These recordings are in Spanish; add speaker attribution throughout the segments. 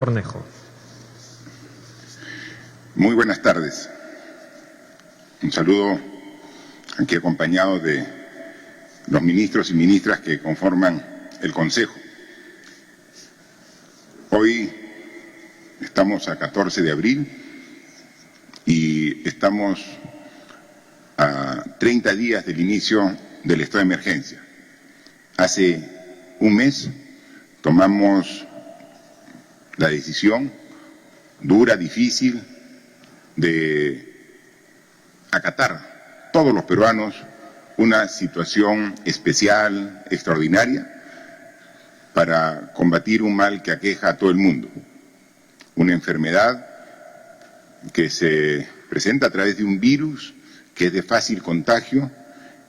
Speaker 1: Cornejo.
Speaker 2: Muy buenas tardes. Un saludo aquí acompañado de los ministros y ministras que conforman el Consejo. Hoy estamos a 14 de abril y estamos a 30 días del inicio del estado de emergencia. Hace un mes tomamos la decisión dura, difícil, de acatar todos los peruanos una situación especial, extraordinaria, para combatir un mal que aqueja a todo el mundo. Una enfermedad que se presenta a través de un virus que es de fácil contagio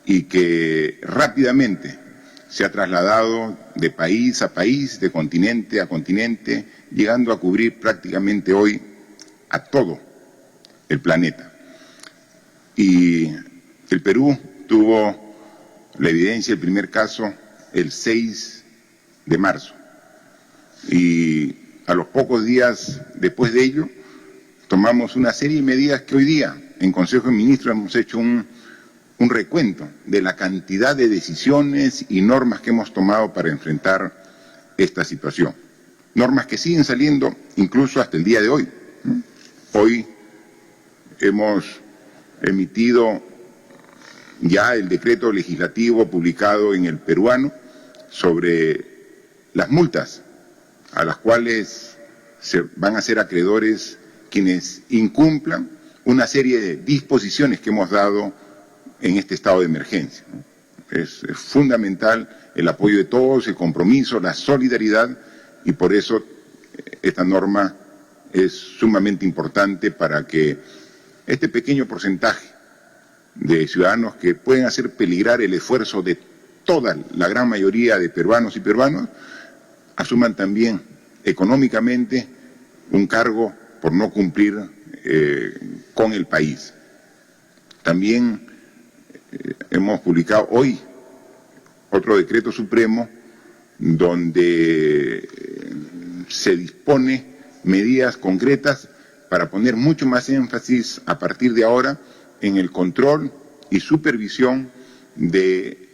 Speaker 2: y que rápidamente se ha trasladado de país a país, de continente a continente, llegando a cubrir prácticamente hoy a todo el planeta. Y el Perú tuvo la evidencia, el primer caso, el 6 de marzo. Y a los pocos días después de ello, tomamos una serie de medidas que hoy día en Consejo de Ministros hemos hecho un recuento de la cantidad de decisiones y normas que hemos tomado para enfrentar esta situación. Normas que siguen saliendo incluso hasta el día de hoy. Hoy hemos emitido ya el decreto legislativo publicado en el Peruano sobre las multas a las cuales se van a ser acreedores quienes incumplan una serie de disposiciones que hemos dado en este estado de emergencia. Es fundamental el apoyo de todos, el compromiso, la solidaridad, y por eso esta norma es sumamente importante para que este pequeño porcentaje de ciudadanos que pueden hacer peligrar el esfuerzo de toda la gran mayoría de peruanos y peruanas asuman también económicamente un cargo por no cumplir con el país. También hemos publicado hoy otro decreto supremo donde se dispone medidas concretas para poner mucho más énfasis a partir de ahora en el control y supervisión de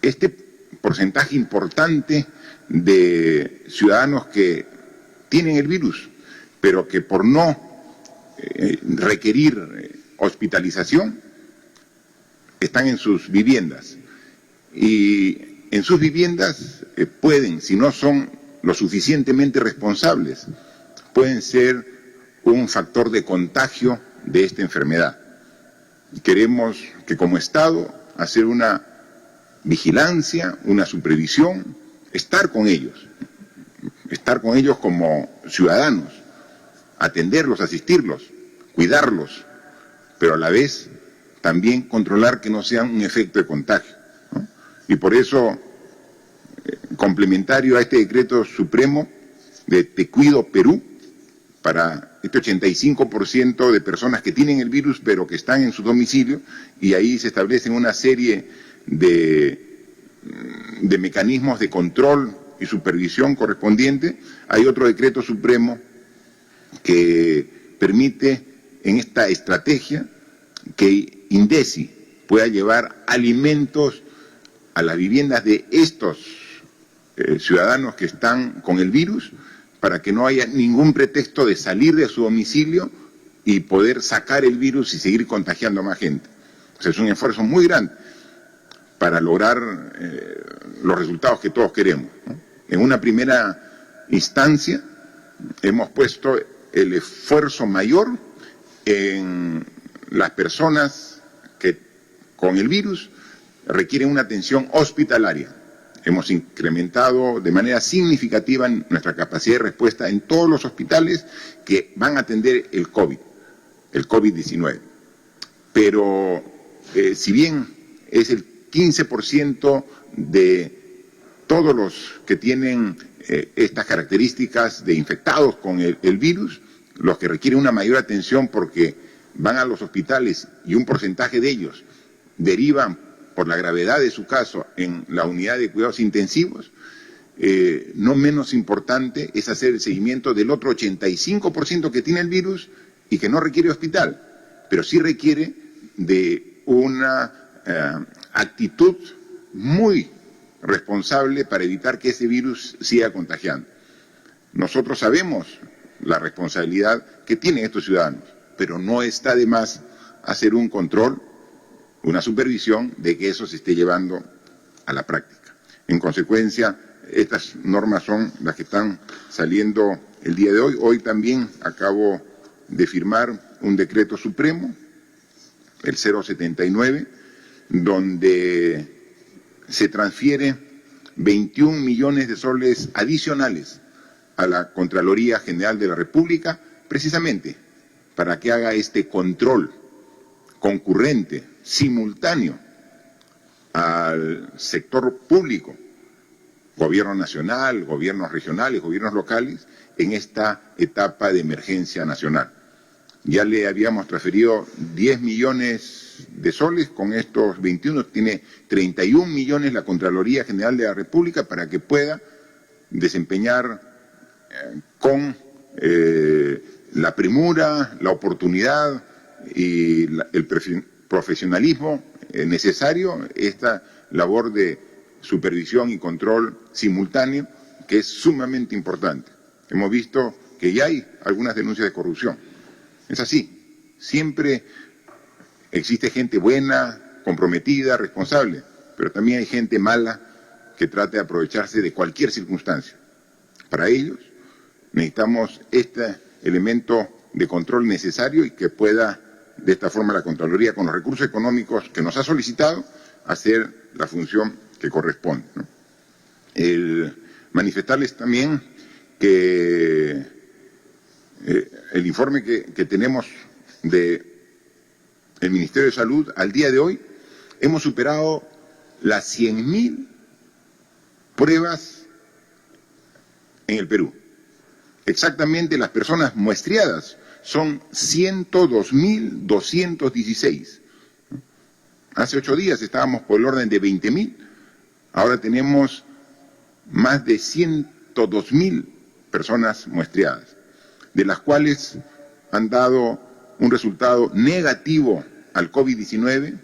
Speaker 2: este porcentaje importante de ciudadanos que tienen el virus, pero que por no requerir hospitalización están en sus viviendas. Y en sus viviendas pueden, si no son lo suficientemente responsables, pueden ser un factor de contagio de esta enfermedad. Queremos que como Estado hacer una vigilancia, una supervisión, estar con ellos como ciudadanos, atenderlos, asistirlos, cuidarlos, pero a la vez también controlar que no sean un efecto de contagio, ¿no? Y por eso, complementario a este decreto supremo de Te Cuido Perú, para este 85% de personas que tienen el virus pero que están en su domicilio, y ahí se establecen una serie de mecanismos de control y supervisión correspondiente. Hay otro decreto supremo que permite en esta estrategia que INDECI pueda llevar alimentos a las viviendas de estos ciudadanos que están con el virus, para que no haya ningún pretexto de salir de su domicilio y poder sacar el virus y seguir contagiando a más gente. O sea, es un esfuerzo muy grande para lograr los resultados que todos queremos, ¿no? En una primera instancia hemos puesto el esfuerzo mayor en las personas que con el virus requieren una atención hospitalaria. Hemos incrementado de manera significativa nuestra capacidad de respuesta en todos los hospitales que van a atender el COVID-19. Pero si bien es el 15% de todos los que tienen estas características de infectados con el virus, los que requieren una mayor atención porque van a los hospitales y un porcentaje de ellos derivan por la gravedad de su caso en la unidad de cuidados intensivos, no menos importante es hacer el seguimiento del otro 85% que tiene el virus y que no requiere hospital, pero sí requiere de una actitud muy responsable para evitar que ese virus siga contagiando. Nosotros sabemos la responsabilidad que tienen estos ciudadanos, pero no está de más hacer un control, una supervisión de que eso se esté llevando a la práctica. En consecuencia, estas normas son las que están saliendo el día de hoy. Hoy también acabo de firmar un decreto supremo, el 079, donde se transfiere 21 millones de soles adicionales a la Contraloría General de la República, precisamente para que haga este control concurrente, simultáneo, al sector público, gobierno nacional, gobiernos regionales, gobiernos locales, en esta etapa de emergencia nacional. Ya le habíamos transferido 10 millones de soles, con estos 21 tiene 31 millones la Contraloría General de la República para que pueda desempeñar con la premura, la oportunidad y el profesionalismo necesario esta labor de supervisión y control simultáneo, que es sumamente importante. Hemos visto que ya hay algunas denuncias de corrupción. Es así, siempre existe gente buena, comprometida, responsable, pero también hay gente mala que trata de aprovecharse de cualquier circunstancia. Para ellos necesitamos este elemento de control necesario y que pueda, de esta forma, la Contraloría, con los recursos económicos que nos ha solicitado, hacer la función que corresponde, ¿no? Manifestarles también que el informe que tenemos del Ministerio de Salud al día de hoy, hemos superado las 100.000 pruebas en el Perú. Exactamente, las personas muestreadas son 102.216. Hace 8 días estábamos por el orden de 20.000, ahora tenemos más de 102.000 personas muestreadas, de las cuales han dado un resultado negativo al COVID-19,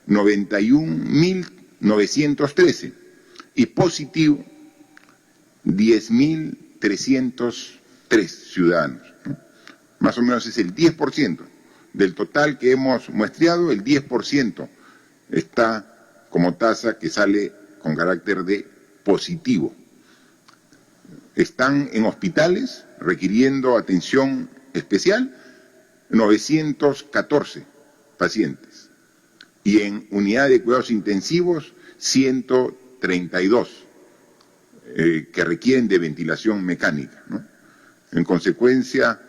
Speaker 2: 91.913, y positivo, 10.303 ciudadanos, ¿no? Más o menos es el 10% del total que hemos muestreado, el 10% está como tasa que sale con carácter de positivo. Están en hospitales requiriendo atención especial 914 pacientes y en unidad de cuidados intensivos 132 que requieren de ventilación mecánica, ¿no? En consecuencia,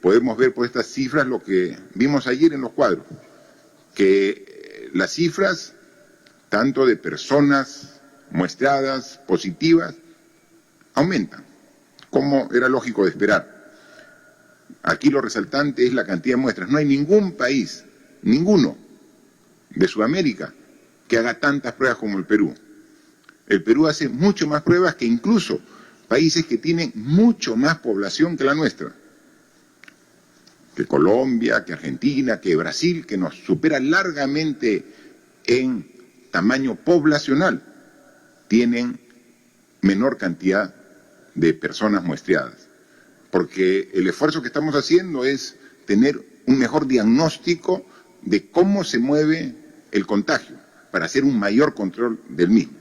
Speaker 2: podemos ver por estas cifras lo que vimos ayer en los cuadros, que las cifras tanto de personas muestreadas positivas aumentan, como era lógico de esperar. Aquí lo resaltante es la cantidad de muestras. No hay ningún país, ninguno de Sudamérica, que haga tantas pruebas como el Perú. El Perú hace mucho más pruebas que incluso países que tienen mucho más población que la nuestra, que Colombia, que Argentina, que Brasil, que nos supera largamente en tamaño poblacional, tienen menor cantidad de personas muestreadas. Porque el esfuerzo que estamos haciendo es tener un mejor diagnóstico de cómo se mueve el contagio, para hacer un mayor control del mismo.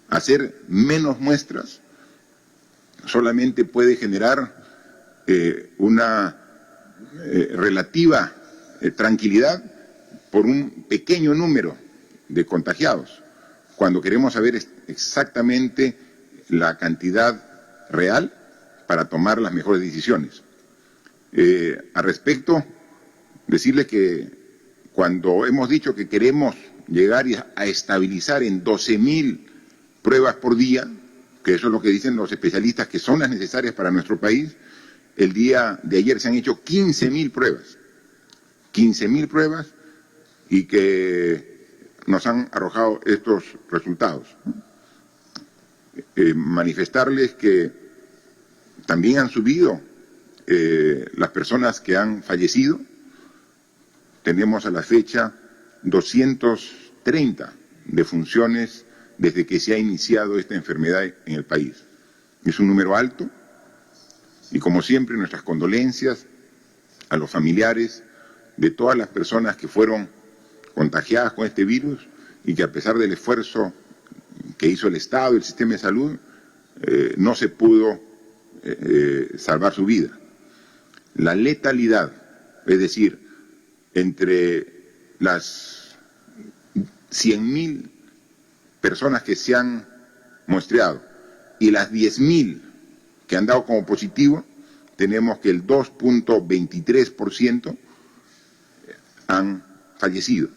Speaker 2: Hacer menos muestras solamente puede generar una relativa tranquilidad por un pequeño número de contagiados, cuando queremos saber exactamente la cantidad real para tomar las mejores decisiones. Al respecto, decirle que cuando hemos dicho que queremos llegar a estabilizar en 12.000 pruebas por día, que eso es lo que dicen los especialistas que son las necesarias para nuestro país, el día de ayer se han hecho 15.000 pruebas. 15.000 pruebas y que nos han arrojado estos resultados. manifestarles que también han subido las personas que han fallecido. Tenemos a la fecha 230 defunciones desde que se ha iniciado esta enfermedad en el país. Es un número alto y, como siempre, nuestras condolencias a los familiares de todas las personas que fueron contagiadas con este virus y que, a pesar del esfuerzo que hizo el Estado y el sistema de salud, no se pudo salvar su vida. La letalidad, es decir, entre las 100.000 personas que se han muestreado y las 10.000 que han dado como positivo, tenemos que el 2.23% han fallecido.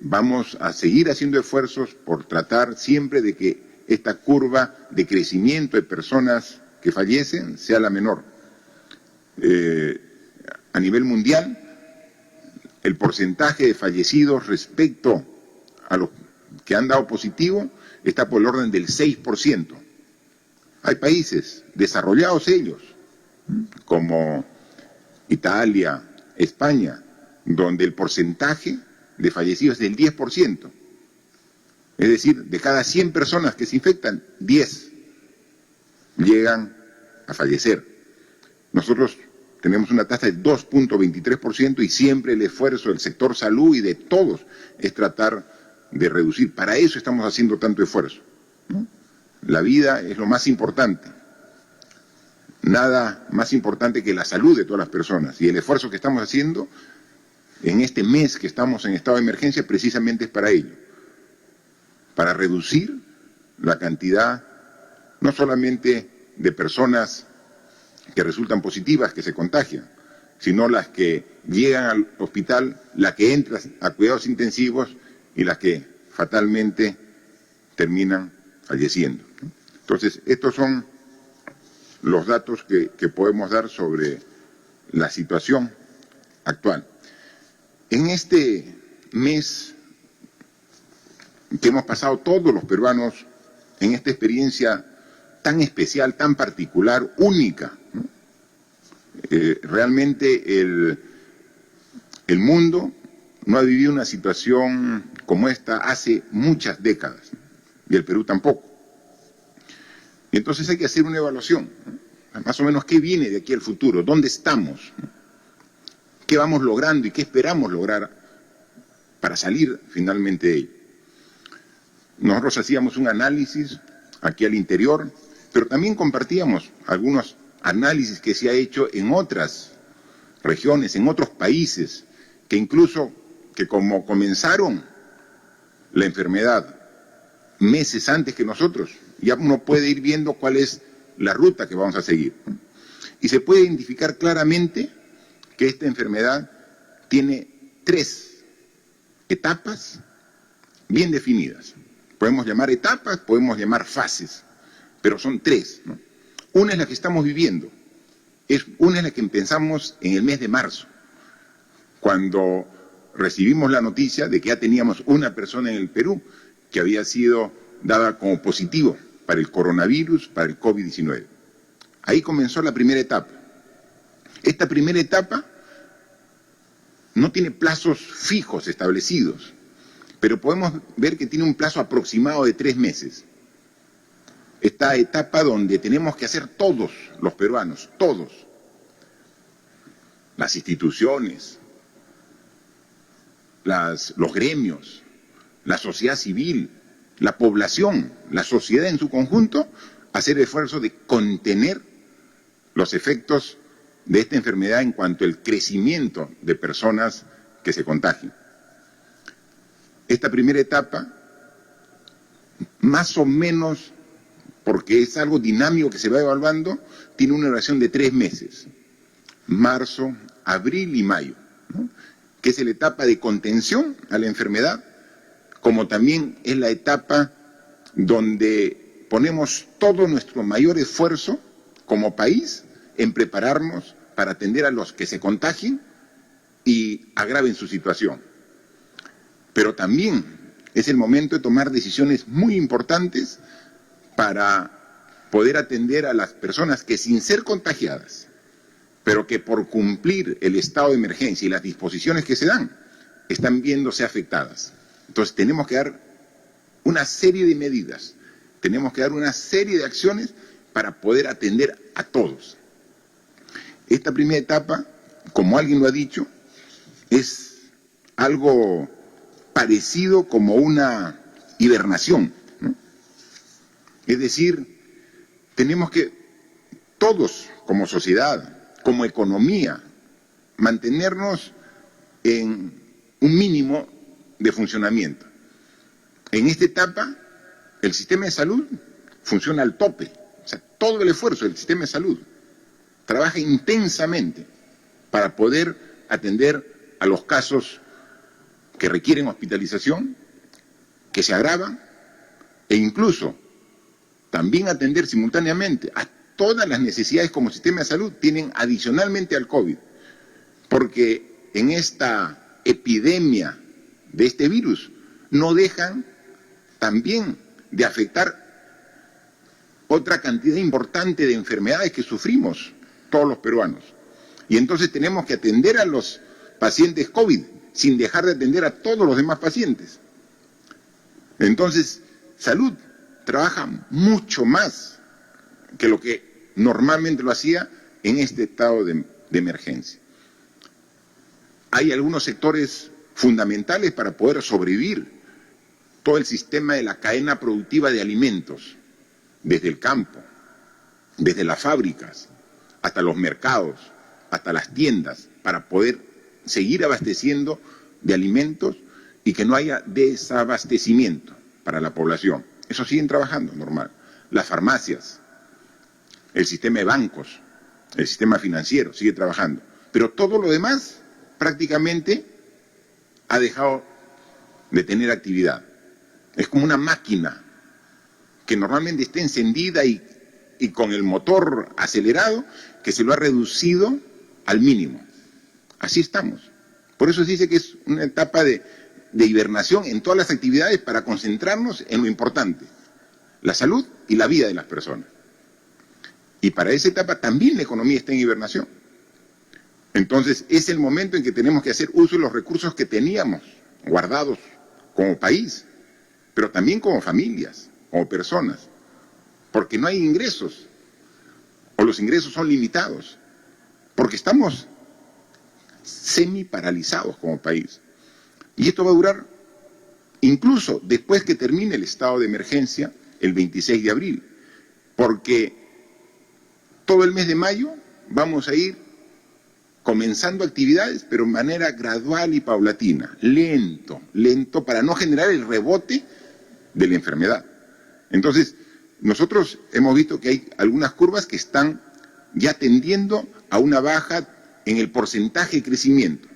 Speaker 2: Vamos a seguir haciendo esfuerzos por tratar siempre de que esta curva de crecimiento de personas que fallecen sea la menor. A nivel mundial, el porcentaje de fallecidos respecto a los que han dado positivo está por el orden del 6%. Hay países desarrollados ellos, como Italia, España, donde el porcentaje de fallecidos es del 10%. Es decir, de cada 100 personas que se infectan, 10 llegan a fallecer. Nosotros tenemos una tasa de 2.23% y siempre el esfuerzo del sector salud y de todos es tratar de reducir. Para eso estamos haciendo tanto esfuerzo, ¿no? La vida es lo más importante. Nada más importante que la salud de todas las personas. Y el esfuerzo que estamos haciendo en este mes que estamos en estado de emergencia precisamente es para ello. Para reducir la cantidad no solamente de personas que resultan positivas, que se contagian, sino las que llegan al hospital, las que entran a cuidados intensivos y las que fatalmente terminan falleciendo. Entonces, estos son los datos que podemos dar sobre la situación actual. En este mes que hemos pasado todos los peruanos en esta experiencia tan especial, tan particular, única, ¿no? Realmente el mundo no ha vivido una situación como esta hace muchas décadas, y el Perú tampoco. Y entonces hay que hacer una evaluación, ¿no? Más o menos qué viene de aquí al futuro, dónde estamos, ¿no? Qué vamos logrando y qué esperamos lograr para salir finalmente de ello. Nosotros hacíamos un análisis aquí al interior, pero también compartíamos algunos análisis que se ha hecho en otras regiones, en otros países, que incluso que como comenzaron la enfermedad meses antes que nosotros, ya uno puede ir viendo cuál es la ruta que vamos a seguir. Y se puede identificar claramente que esta enfermedad tiene 3 etapas bien definidas. Podemos llamar etapas, podemos llamar fases, pero son 3, ¿no? Una es la que estamos viviendo, una es la que empezamos en el mes de marzo, cuando recibimos la noticia de que ya teníamos una persona en el Perú que había sido dada como positivo para el coronavirus, para el COVID-19. Ahí comenzó la primera etapa. Esta primera etapa no tiene plazos fijos establecidos, pero podemos ver que tiene un plazo aproximado de 3 meses. Esta etapa donde tenemos que hacer todos los peruanos, todos, las instituciones, los gremios, la sociedad civil, la población, la sociedad en su conjunto, hacer el esfuerzo de contener los efectos de esta enfermedad en cuanto al crecimiento de personas que se contagien. Esta primera etapa, más o menos, porque es algo dinámico que se va evaluando, tiene una duración de 3 meses, marzo, abril y mayo, ¿no? Que es la etapa de contención a la enfermedad, como también es la etapa donde ponemos todo nuestro mayor esfuerzo como país en prepararnos para atender a los que se contagien y agraven su situación. Pero también es el momento de tomar decisiones muy importantes para poder atender a las personas que, sin ser contagiadas, pero que por cumplir el estado de emergencia y las disposiciones que se dan, están viéndose afectadas. Entonces tenemos que dar una serie de medidas, tenemos que dar una serie de acciones para poder atender a todos. Esta primera etapa, como alguien lo ha dicho, es algo parecido como una hibernación, ¿no? Es decir, tenemos que todos como sociedad, como economía, mantenernos en un mínimo de funcionamiento. En esta etapa, el sistema de salud funciona al tope. O sea, todo el esfuerzo del sistema de salud trabaja intensamente para poder atender a los casos que requieren hospitalización, que se agravan, e incluso también atender simultáneamente a todas las necesidades como sistema de salud tienen adicionalmente al COVID. Porque en esta epidemia de este virus no dejan también de afectar otra cantidad importante de enfermedades que sufrimos todos los peruanos. Y entonces tenemos que atender a los pacientes COVID sin dejar de atender a todos los demás pacientes. Entonces, salud trabaja mucho más que lo que normalmente lo hacía en este estado de emergencia. Hay algunos sectores fundamentales para poder sobrevivir todo el sistema de la cadena productiva de alimentos, desde el campo, desde las fábricas, hasta los mercados, hasta las tiendas, para poder seguir abasteciendo de alimentos y que no haya desabastecimiento para la población. Eso siguen trabajando normal. Las farmacias, el sistema de bancos, el sistema financiero sigue trabajando. Pero todo lo demás prácticamente ha dejado de tener actividad. Es como una máquina que normalmente está encendida y con el motor acelerado, que se lo ha reducido al mínimo. Así estamos. Por eso se dice que es una etapa de hibernación en todas las actividades para concentrarnos en lo importante, la salud y la vida de las personas. Y para esa etapa también la economía está en hibernación. Entonces es el momento en que tenemos que hacer uso de los recursos que teníamos guardados como país, pero también como familias, como personas, porque no hay ingresos, o los ingresos son limitados, porque estamos semi-paralizados como país. Y esto va a durar incluso después que termine el estado de emergencia el 26 de abril, porque todo el mes de mayo vamos a ir comenzando actividades, pero de manera gradual y paulatina, lento, para no generar el rebote de la enfermedad. Entonces, nosotros hemos visto que hay algunas curvas que están ya tendiendo a una baja en el porcentaje de crecimiento,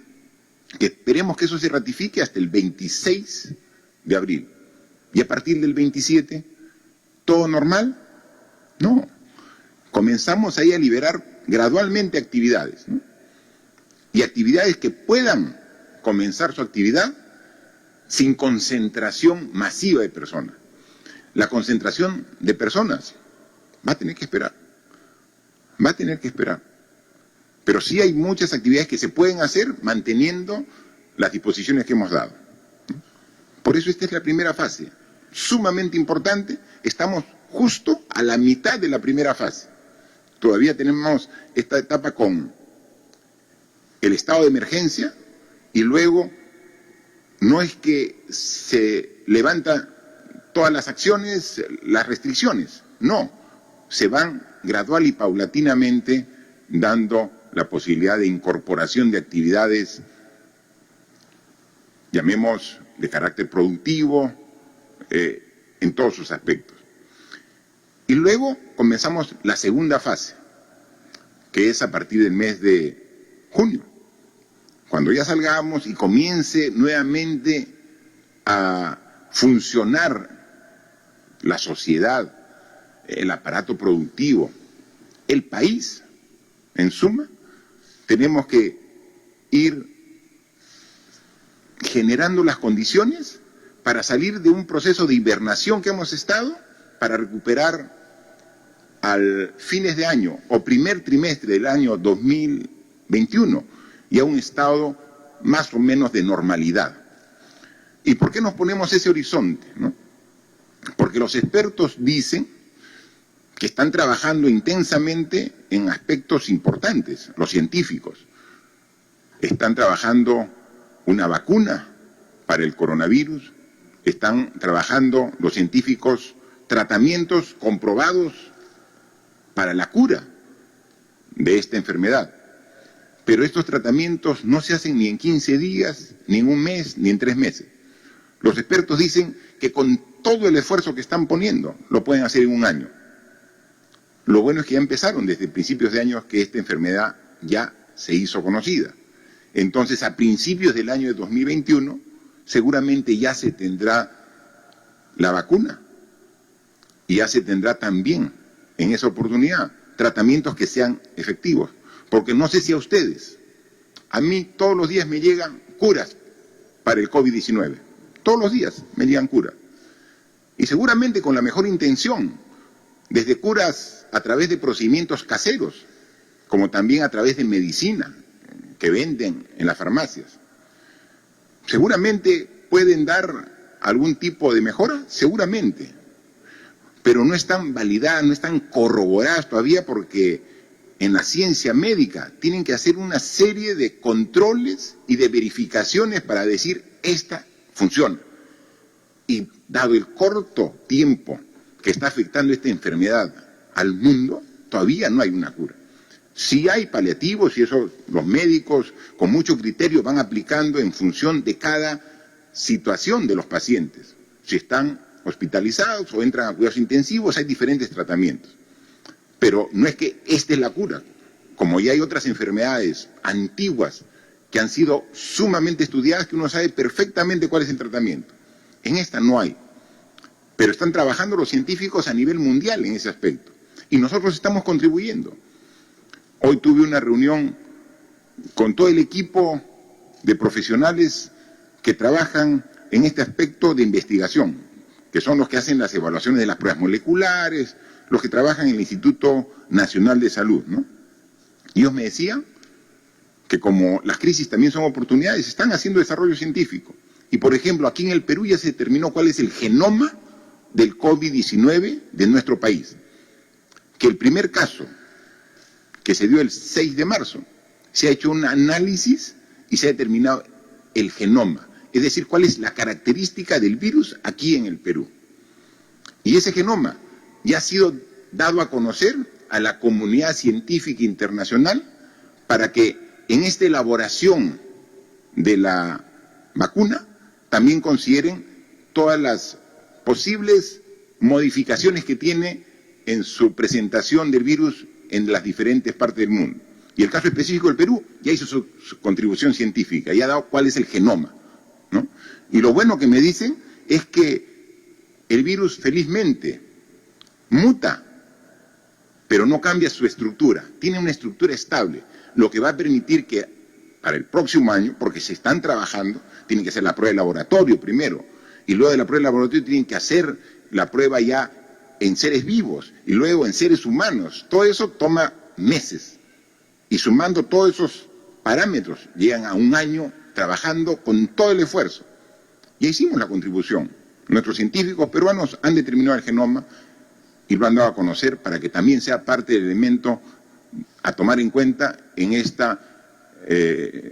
Speaker 2: que esperemos que eso se ratifique hasta el 26 de abril. Y a partir del 27, ¿todo normal? No. Comenzamos ahí a liberar gradualmente actividades, ¿no? Y actividades que puedan comenzar su actividad sin concentración masiva de personas. La concentración de personas va a tener que esperar, Pero sí hay muchas actividades que se pueden hacer manteniendo las disposiciones que hemos dado. Por eso esta es la primera fase, sumamente importante. Estamos justo a la mitad de la primera fase. Todavía tenemos esta etapa con el estado de emergencia y luego no es que se levantan todas las acciones, las restricciones, no, se van gradual y paulatinamente dando la posibilidad de incorporación de actividades, llamemos de carácter productivo, en todos sus aspectos. Y luego comenzamos la segunda fase, que es a partir del mes de junio, cuando ya salgamos y comience nuevamente a funcionar la sociedad, el aparato productivo, el país, en suma, tenemos que ir generando las condiciones para salir de un proceso de hibernación que hemos estado para recuperar al fines de año o primer trimestre del año 2021 y a un estado más o menos de normalidad. ¿Y por qué nos ponemos ese horizonte, no? Porque los expertos dicen que están trabajando intensamente en aspectos importantes, los científicos. Están trabajando una vacuna para el coronavirus, están trabajando los científicos tratamientos comprobados para la cura de esta enfermedad. Pero estos tratamientos no se hacen ni en 15 días, ni en un mes, ni en 3 meses. Los expertos dicen que con todo el esfuerzo que están poniendo, lo pueden hacer en un año. Lo bueno es que ya empezaron desde principios de año que esta enfermedad ya se hizo conocida. Entonces, a principios del año de 2021, seguramente ya se tendrá la vacuna y ya se tendrá también, en esa oportunidad, tratamientos que sean efectivos. Porque no sé si a ustedes, a mí todos los días me llegan curas para el COVID-19. Todos los días me llegan curas. Y seguramente con la mejor intención, desde curas a través de procedimientos caseros, como también a través de medicina que venden en las farmacias. Seguramente pueden dar algún tipo de mejora, seguramente, pero no están validadas, no están corroboradas todavía porque en la ciencia médica tienen que hacer una serie de controles y de verificaciones para decir esta funciona. Y dado el corto tiempo que está afectando esta enfermedad al mundo, todavía no hay una cura. Sí hay paliativos y eso los médicos con mucho criterio van aplicando en función de cada situación de los pacientes. Si están hospitalizados o entran a cuidados intensivos, hay diferentes tratamientos. Pero no es que esta es la cura, como ya hay otras enfermedades antiguas que han sido sumamente estudiadas, que uno sabe perfectamente cuál es el tratamiento. En esta no hay, pero están trabajando los científicos a nivel mundial en ese aspecto, y nosotros estamos contribuyendo. Hoy tuve una reunión con todo el equipo de profesionales que trabajan en este aspecto de investigación, que son los que hacen las evaluaciones de las pruebas moleculares, los que trabajan en el Instituto Nacional de Salud, ¿no? Y ellos me decían que como las crisis también son oportunidades, están haciendo desarrollo científico. Y por ejemplo, aquí en el Perú ya se determinó cuál es el genoma del COVID-19 de nuestro país. Que el primer caso, que se dio el 6 de marzo, se ha hecho un análisis y se ha determinado el genoma. Es decir, cuál es la característica del virus aquí en el Perú. Y ese genoma ya ha sido dado a conocer a la comunidad científica internacional para que en esta elaboración de la vacuna también consideren todas las posibles modificaciones que tiene en su presentación del virus en las diferentes partes del mundo. Y el caso específico del Perú ya hizo su contribución científica, ya ha dado cuál es el genoma, ¿no? Y lo bueno que me dicen es que el virus felizmente muta, pero no cambia su estructura, tiene una estructura estable, lo que va a permitir que para el próximo año, porque se están trabajando, tienen que hacer la prueba de laboratorio primero, y luego de la prueba de laboratorio tienen que hacer la prueba ya en seres vivos, y luego en seres humanos. Todo eso toma meses, y sumando todos esos parámetros, llegan a un año trabajando con todo el esfuerzo. Ya hicimos la contribución. Nuestros científicos peruanos han determinado el genoma y lo han dado a conocer para que también sea parte del elemento a tomar en cuenta en esta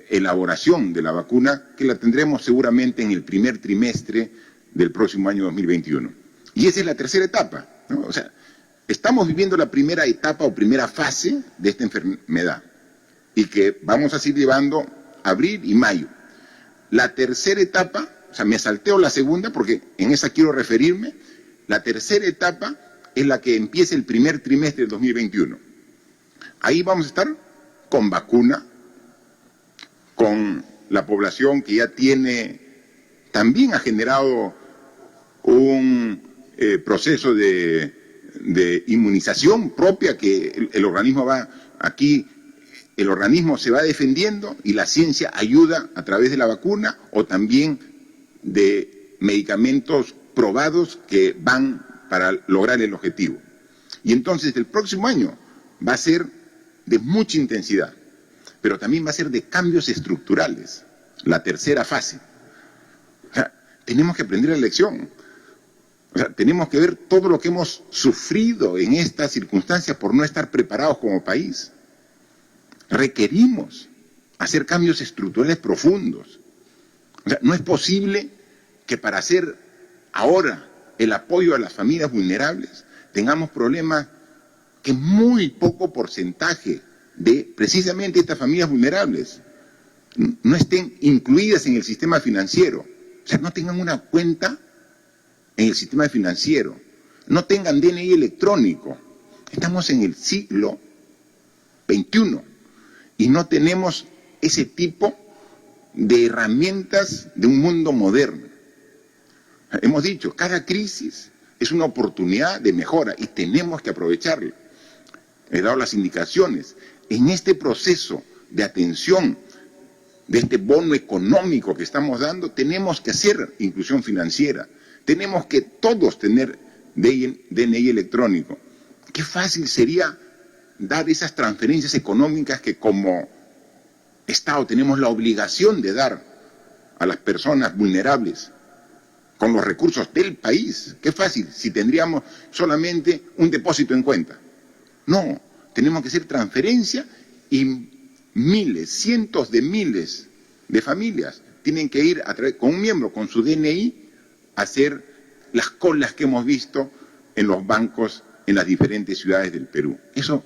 Speaker 2: elaboración de la vacuna, que la tendremos seguramente en el primer trimestre del próximo año 2021. Y esa es la tercera etapa, ¿no? O sea, estamos viviendo la primera etapa o primera fase de esta enfermedad y que vamos a seguir llevando abril y mayo. La tercera etapa, o sea, me salteo la segunda porque en esa quiero referirme, la tercera etapa es la que empieza el primer trimestre del 2021. Ahí vamos a estar con vacuna, con la población que ya tiene, también ha generado un proceso de inmunización propia que el organismo va, aquí el organismo se va defendiendo y la ciencia ayuda a través de la vacuna o también de medicamentos probados que van para lograr el objetivo. Y entonces el próximo año va a ser de mucha intensidad, pero también va a ser de cambios estructurales, la tercera fase. O sea, tenemos que aprender la lección. O sea, tenemos que ver todo lo que hemos sufrido en estas circunstancias por no estar preparados como país. Requerimos hacer cambios estructurales profundos. O sea, no es posible que para hacer ahora el apoyo a las familias vulnerables tengamos problemas que muy poco porcentaje de precisamente estas familias vulnerables no estén incluidas en el sistema financiero. O sea, no tengan una cuenta en el sistema financiero, no tengan DNI electrónico. Estamos en el siglo XXI y no tenemos ese tipo de herramientas de un mundo moderno. Hemos dicho, cada crisis es una oportunidad de mejora y tenemos que aprovecharla. He dado las indicaciones. En este proceso de atención de este bono económico que estamos dando, tenemos que hacer inclusión financiera. Tenemos que todos tener DNI electrónico. Qué fácil sería dar esas transferencias económicas que como Estado tenemos la obligación de dar a las personas vulnerables con los recursos del país. Qué fácil si tendríamos solamente un depósito en cuenta. No, tenemos que hacer transferencia y miles, cientos de miles de familias tienen que ir con un miembro, con su DNI, a hacer las colas que hemos visto en los bancos en las diferentes ciudades del Perú. Eso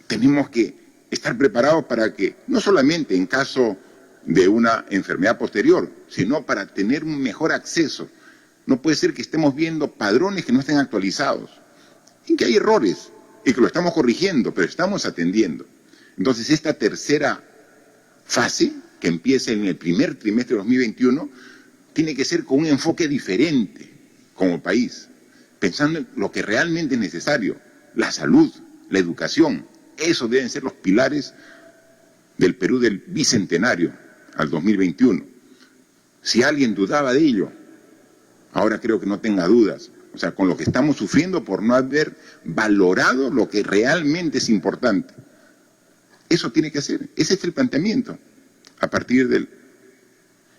Speaker 2: tenemos que estar preparados para que, no solamente en caso de una enfermedad posterior, sino para tener un mejor acceso. No puede ser que estemos viendo padrones que no estén actualizados, y que hay errores, y que lo estamos corrigiendo, pero estamos atendiendo. Entonces, esta tercera fase, que empieza en el primer trimestre de 2021, tiene que ser con un enfoque diferente como país, pensando en lo que realmente es necesario, la salud, la educación. Esos deben ser los pilares del Perú del bicentenario al 2021. Si alguien dudaba de ello, ahora creo que no tenga dudas. O sea, con lo que estamos sufriendo por no haber valorado lo que realmente es importante. Eso tiene que hacer. Ese es el planteamiento a partir del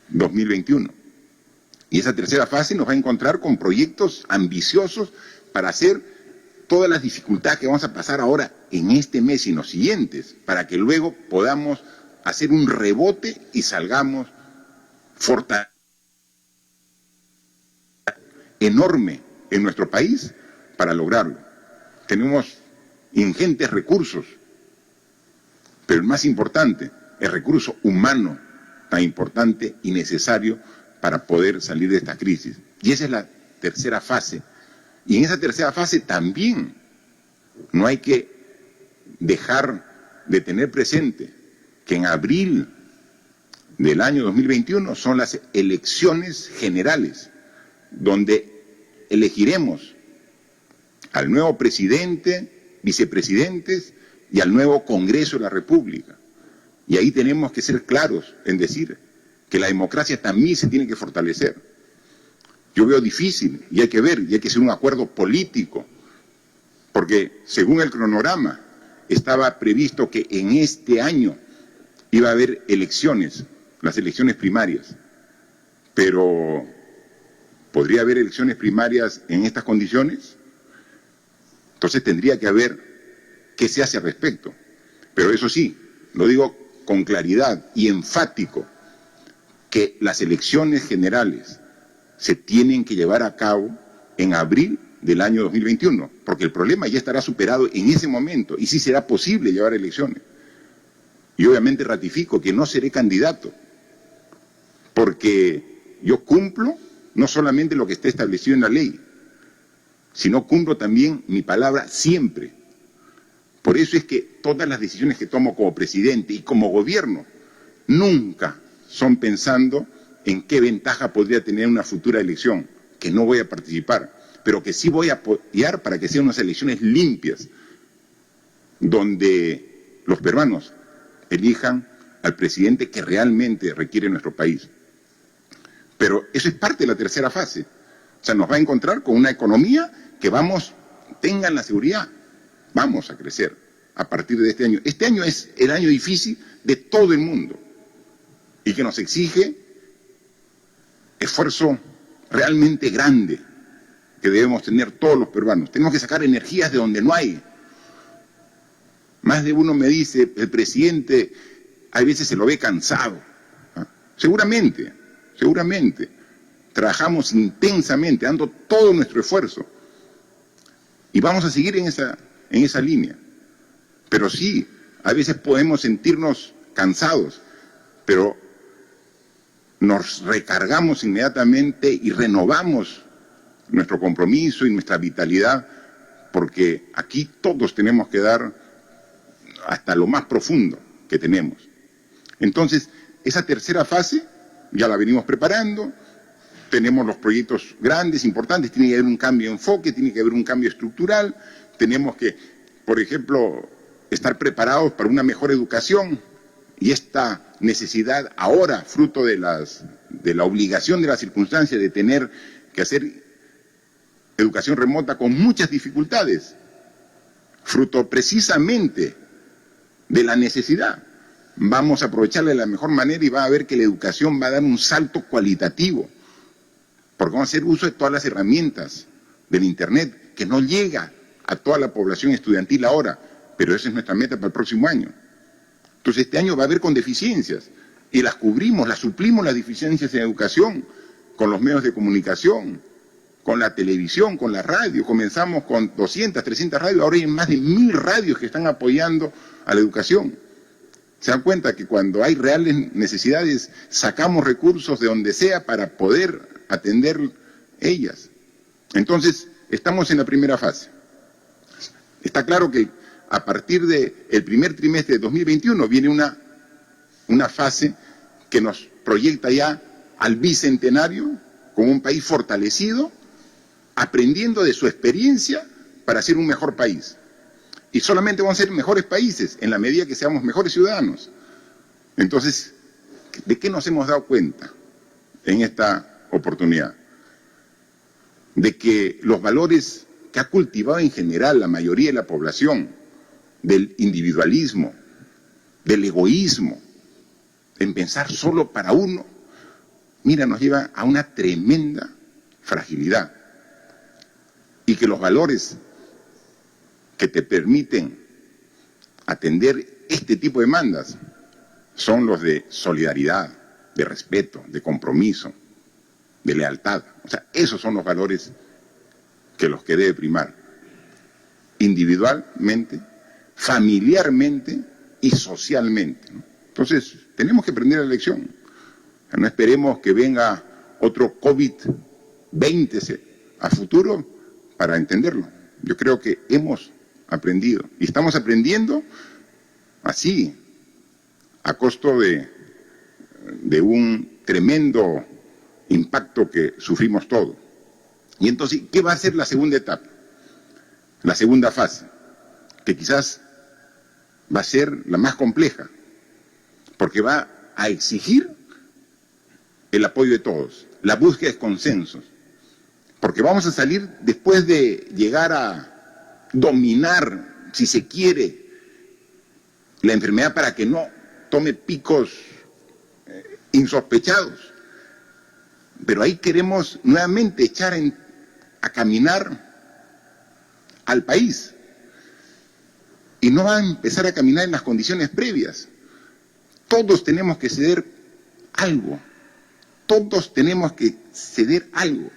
Speaker 2: 2021. Y esa tercera fase nos va a encontrar con proyectos ambiciosos para hacer todas las dificultades que vamos a pasar ahora en este mes y en los siguientes, para que luego podamos hacer un rebote y salgamos fortalecidos enorme en nuestro país para lograrlo. Tenemos ingentes recursos, pero el más importante, el recurso humano tan importante y necesario para poder salir de esta crisis. Y esa es la tercera fase. Y en esa tercera fase también no hay que dejar de tener presente que en abril del año 2021 son las elecciones generales, donde elegiremos al nuevo presidente, vicepresidentes y al nuevo Congreso de la República. Y ahí tenemos que ser claros en decir que la democracia también se tiene que fortalecer. Yo veo difícil, y hay que ver, y hay que hacer un acuerdo político, porque según el cronograma estaba previsto que en este año iba a haber elecciones, las elecciones primarias, pero ¿podría haber elecciones primarias en estas condiciones? Entonces tendría que haber qué se hace al respecto. Pero eso sí, lo digo con claridad y enfático, que las elecciones generales se tienen que llevar a cabo en abril del año 2021, porque el problema ya estará superado en ese momento y sí será posible llevar elecciones. Y obviamente ratifico que no seré candidato, porque yo cumplo no solamente lo que está establecido en la ley, sino cumplo también mi palabra siempre. Por eso es que todas las decisiones que tomo como presidente y como gobierno nunca son pensando en qué ventaja podría tener una futura elección, que no voy a participar, pero que sí voy a apoyar para que sean unas elecciones limpias, donde los peruanos elijan al presidente que realmente requiere nuestro país. Pero eso es parte de la tercera fase. O sea, nos va a encontrar con una economía que tengan la seguridad, vamos a crecer a partir de este año. Este año es el año difícil de todo el mundo y que nos exige esfuerzo realmente grande que debemos tener todos los peruanos. Tenemos que sacar energías de donde no hay. Más de uno me dice, el presidente a veces se lo ve cansado. Seguramente. Trabajamos intensamente, dando todo nuestro esfuerzo. Y vamos a seguir en esa línea. Pero sí, a veces podemos sentirnos cansados, pero nos recargamos inmediatamente y renovamos nuestro compromiso y nuestra vitalidad, porque aquí todos tenemos que dar hasta lo más profundo que tenemos. Entonces, esa tercera fase ya la venimos preparando, tenemos los proyectos grandes, importantes, tiene que haber un cambio de enfoque, tiene que haber un cambio estructural, tenemos que, por ejemplo, estar preparados para una mejor educación, y esta necesidad ahora, fruto de la obligación de las circunstancias de tener que hacer educación remota con muchas dificultades, fruto precisamente de la necesidad. Vamos a aprovecharla de la mejor manera y va a ver que la educación va a dar un salto cualitativo, porque vamos a hacer uso de todas las herramientas del Internet, que no llega a toda la población estudiantil ahora, pero esa es nuestra meta para el próximo año. Entonces este año va a haber con deficiencias, y las cubrimos, las suplimos las deficiencias en educación, con los medios de comunicación, con la televisión, con la radio. Comenzamos con 200, 300 radios, ahora hay más de 1000 radios que están apoyando a la educación. Se dan cuenta que cuando hay reales necesidades, sacamos recursos de donde sea para poder atender ellas. Entonces, estamos en la primera fase. Está claro que a partir del primer trimestre de 2021 viene una fase que nos proyecta ya al bicentenario como un país fortalecido, aprendiendo de su experiencia para ser un mejor país. Y solamente vamos a ser mejores países en la medida que seamos mejores ciudadanos. Entonces, ¿de qué nos hemos dado cuenta en esta oportunidad? De que los valores que ha cultivado en general la mayoría de la población, del individualismo, del egoísmo, en pensar solo para uno, mira, nos lleva a una tremenda fragilidad. Y que los valores que te permiten atender este tipo de demandas son los de solidaridad, de respeto, de compromiso, de lealtad. O sea, esos son los valores que los que debe primar individualmente, familiarmente y socialmente, ¿no? Entonces, tenemos que aprender la lección. No esperemos que venga otro COVID-20 a futuro para entenderlo. Yo creo que hemos aprendido y estamos aprendiendo así, a costo de un tremendo impacto que sufrimos todos. Y entonces, ¿qué va a ser la segunda etapa? La segunda fase, que quizás va a ser la más compleja, porque va a exigir el apoyo de todos, la búsqueda de consensos, porque vamos a salir después de llegar a dominar, si se quiere, la enfermedad para que no tome picos insospechados. Pero ahí queremos nuevamente echar a caminar al país. Y no va a empezar a caminar en las condiciones previas. Todos tenemos que ceder algo. Todos tenemos que ceder algo.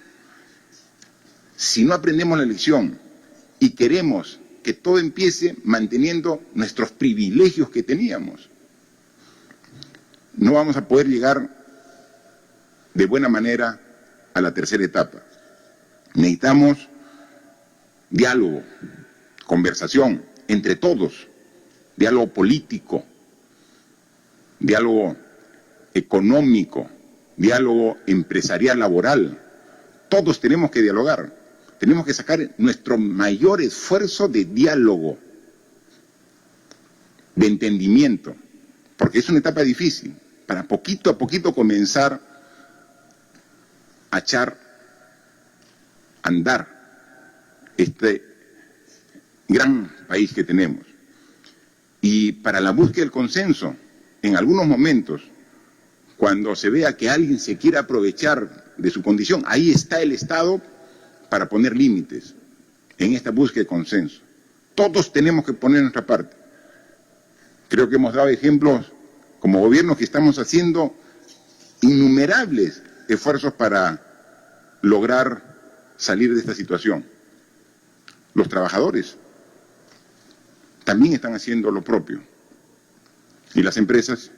Speaker 2: Si no aprendemos la lección y queremos que todo empiece manteniendo nuestros privilegios que teníamos, no vamos a poder llegar de buena manera a la tercera etapa. Necesitamos diálogo, conversación entre todos, diálogo político, diálogo económico, diálogo empresarial laboral. Todos tenemos que dialogar, tenemos que sacar nuestro mayor esfuerzo de diálogo, de entendimiento, porque es una etapa difícil, para poquito a poquito comenzar a echar andar este gran país que tenemos. Y para la búsqueda del consenso, en algunos momentos, cuando se vea que alguien se quiere aprovechar de su condición, ahí está el Estado para poner límites en esta búsqueda de consenso. Todos tenemos que poner nuestra parte. Creo que hemos dado ejemplos como gobierno que estamos haciendo innumerables esfuerzos para lograr salir de esta situación. Los trabajadores también están haciendo lo propio. Y las empresas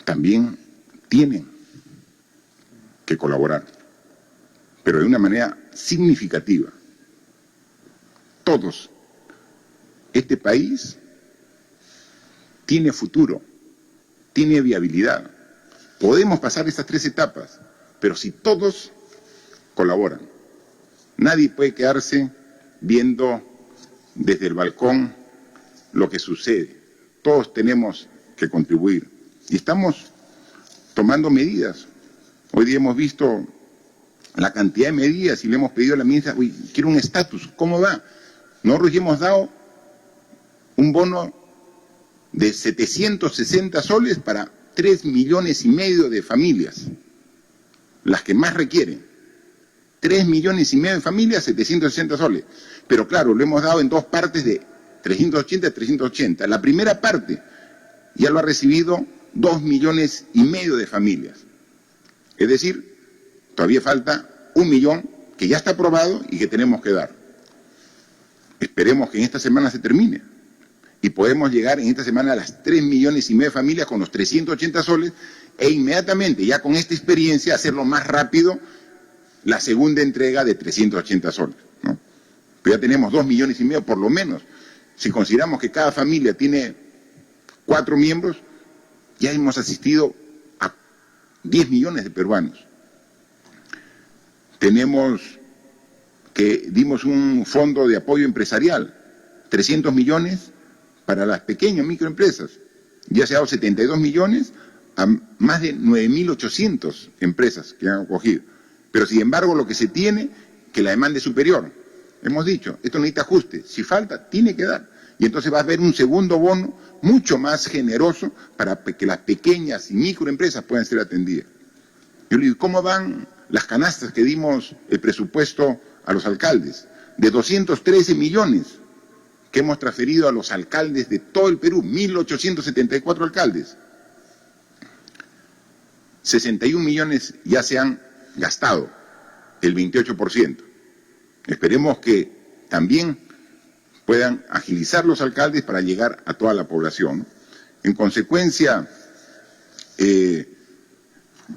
Speaker 2: también tienen que colaborar, pero de una manera significativa. Todos. Este país tiene futuro, tiene viabilidad. Podemos pasar estas 3 etapas, pero si todos colaboran. Nadie puede quedarse viendo desde el balcón lo que sucede. Todos tenemos que contribuir. Y estamos tomando medidas. Hoy día hemos visto la cantidad de medidas y le hemos pedido a la ministra, uy, quiero un estatus, ¿cómo va? Nosotros ya hemos dado un bono de 760 soles para 3,5 millones de familias, las que más requieren. 3,5 millones de familias, 760 soles. Pero claro, lo hemos dado en 2 partes de 380 a 380. La primera parte ya lo ha recibido 2,5 millones de familias. Es decir, todavía falta 1 millón que ya está aprobado y que tenemos que dar. Esperemos que en esta semana se termine y podemos llegar en esta semana a las 3,5 millones de familias con los 380 soles e inmediatamente, ya con esta experiencia, hacerlo más rápido la segunda entrega de 380 soles, ¿no? Pero ya tenemos 2,5 millones por lo menos. Si consideramos que cada familia tiene 4 miembros, ya hemos asistido a 10 millones de peruanos. Dimos un fondo de apoyo empresarial, 300 millones para las pequeñas microempresas. Ya se ha dado 72 millones a más de 9.800 empresas que han acogido. Pero sin embargo lo que se tiene, que la demanda es superior. Hemos dicho, esto necesita ajuste. Si falta, tiene que dar. Y entonces va a haber un segundo bono mucho más generoso para que las pequeñas y microempresas puedan ser atendidas. Yo le digo, ¿cómo van las canastas que dimos el presupuesto a los alcaldes? De 213 millones que hemos transferido a los alcaldes de todo el Perú, 1.874 alcaldes. 61 millones ya se han gastado, el 28%. Esperemos que también puedan agilizar los alcaldes para llegar a toda la población. En consecuencia,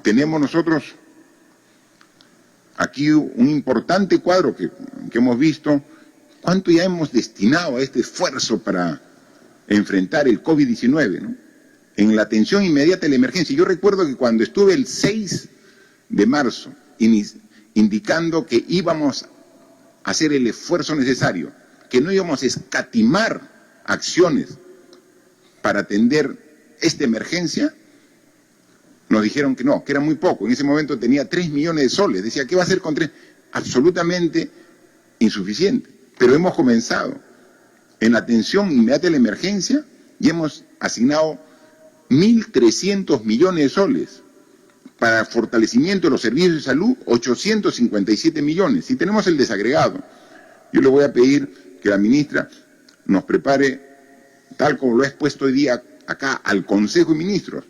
Speaker 2: tenemos nosotros aquí un importante cuadro que hemos visto. ¿Cuánto ya hemos destinado a este esfuerzo para enfrentar el COVID-19, ¿no? En la atención inmediata de la emergencia. Yo recuerdo que cuando estuve el 6 de marzo indicando que íbamos a hacer el esfuerzo necesario, que no íbamos a escatimar acciones para atender esta emergencia, nos dijeron que no, que era muy poco. En ese momento tenía 3 millones de soles. Decía, ¿qué va a hacer con 3? Absolutamente insuficiente. Pero hemos comenzado en la atención inmediata de la emergencia y hemos asignado 1.300 millones de soles. Para fortalecimiento de los servicios de salud, 857 millones. Y tenemos el desagregado. Yo le voy a pedir que la ministra nos prepare, tal como lo ha expuesto hoy día acá al Consejo de Ministros,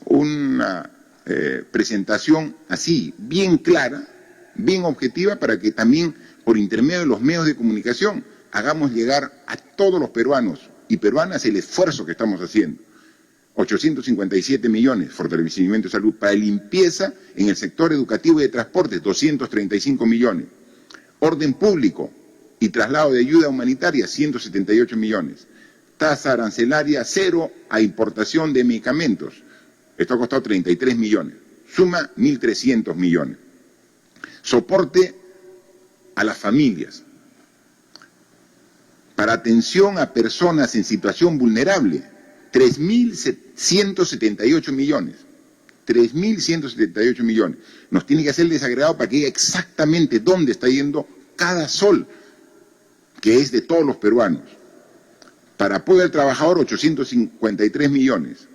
Speaker 2: una presentación así, bien clara, bien objetiva, para que también por intermedio de los medios de comunicación hagamos llegar a todos los peruanos y peruanas el esfuerzo que estamos haciendo. 857 millones, fortalecimiento de salud. Para limpieza en el sector educativo y de transporte, 235 millones. Orden público y traslado de ayuda humanitaria, 178 millones. Tasa arancelaria cero a importación de medicamentos. Esto ha costado 33 millones. Suma 1.300 millones. Soporte a las familias. Para atención a personas en situación vulnerable, 3.178 millones. 3.178 millones. Nos tiene que hacer el desagregado para que diga exactamente dónde está yendo cada sol, que es de todos los peruanos. Para apoyo al trabajador, 853 millones.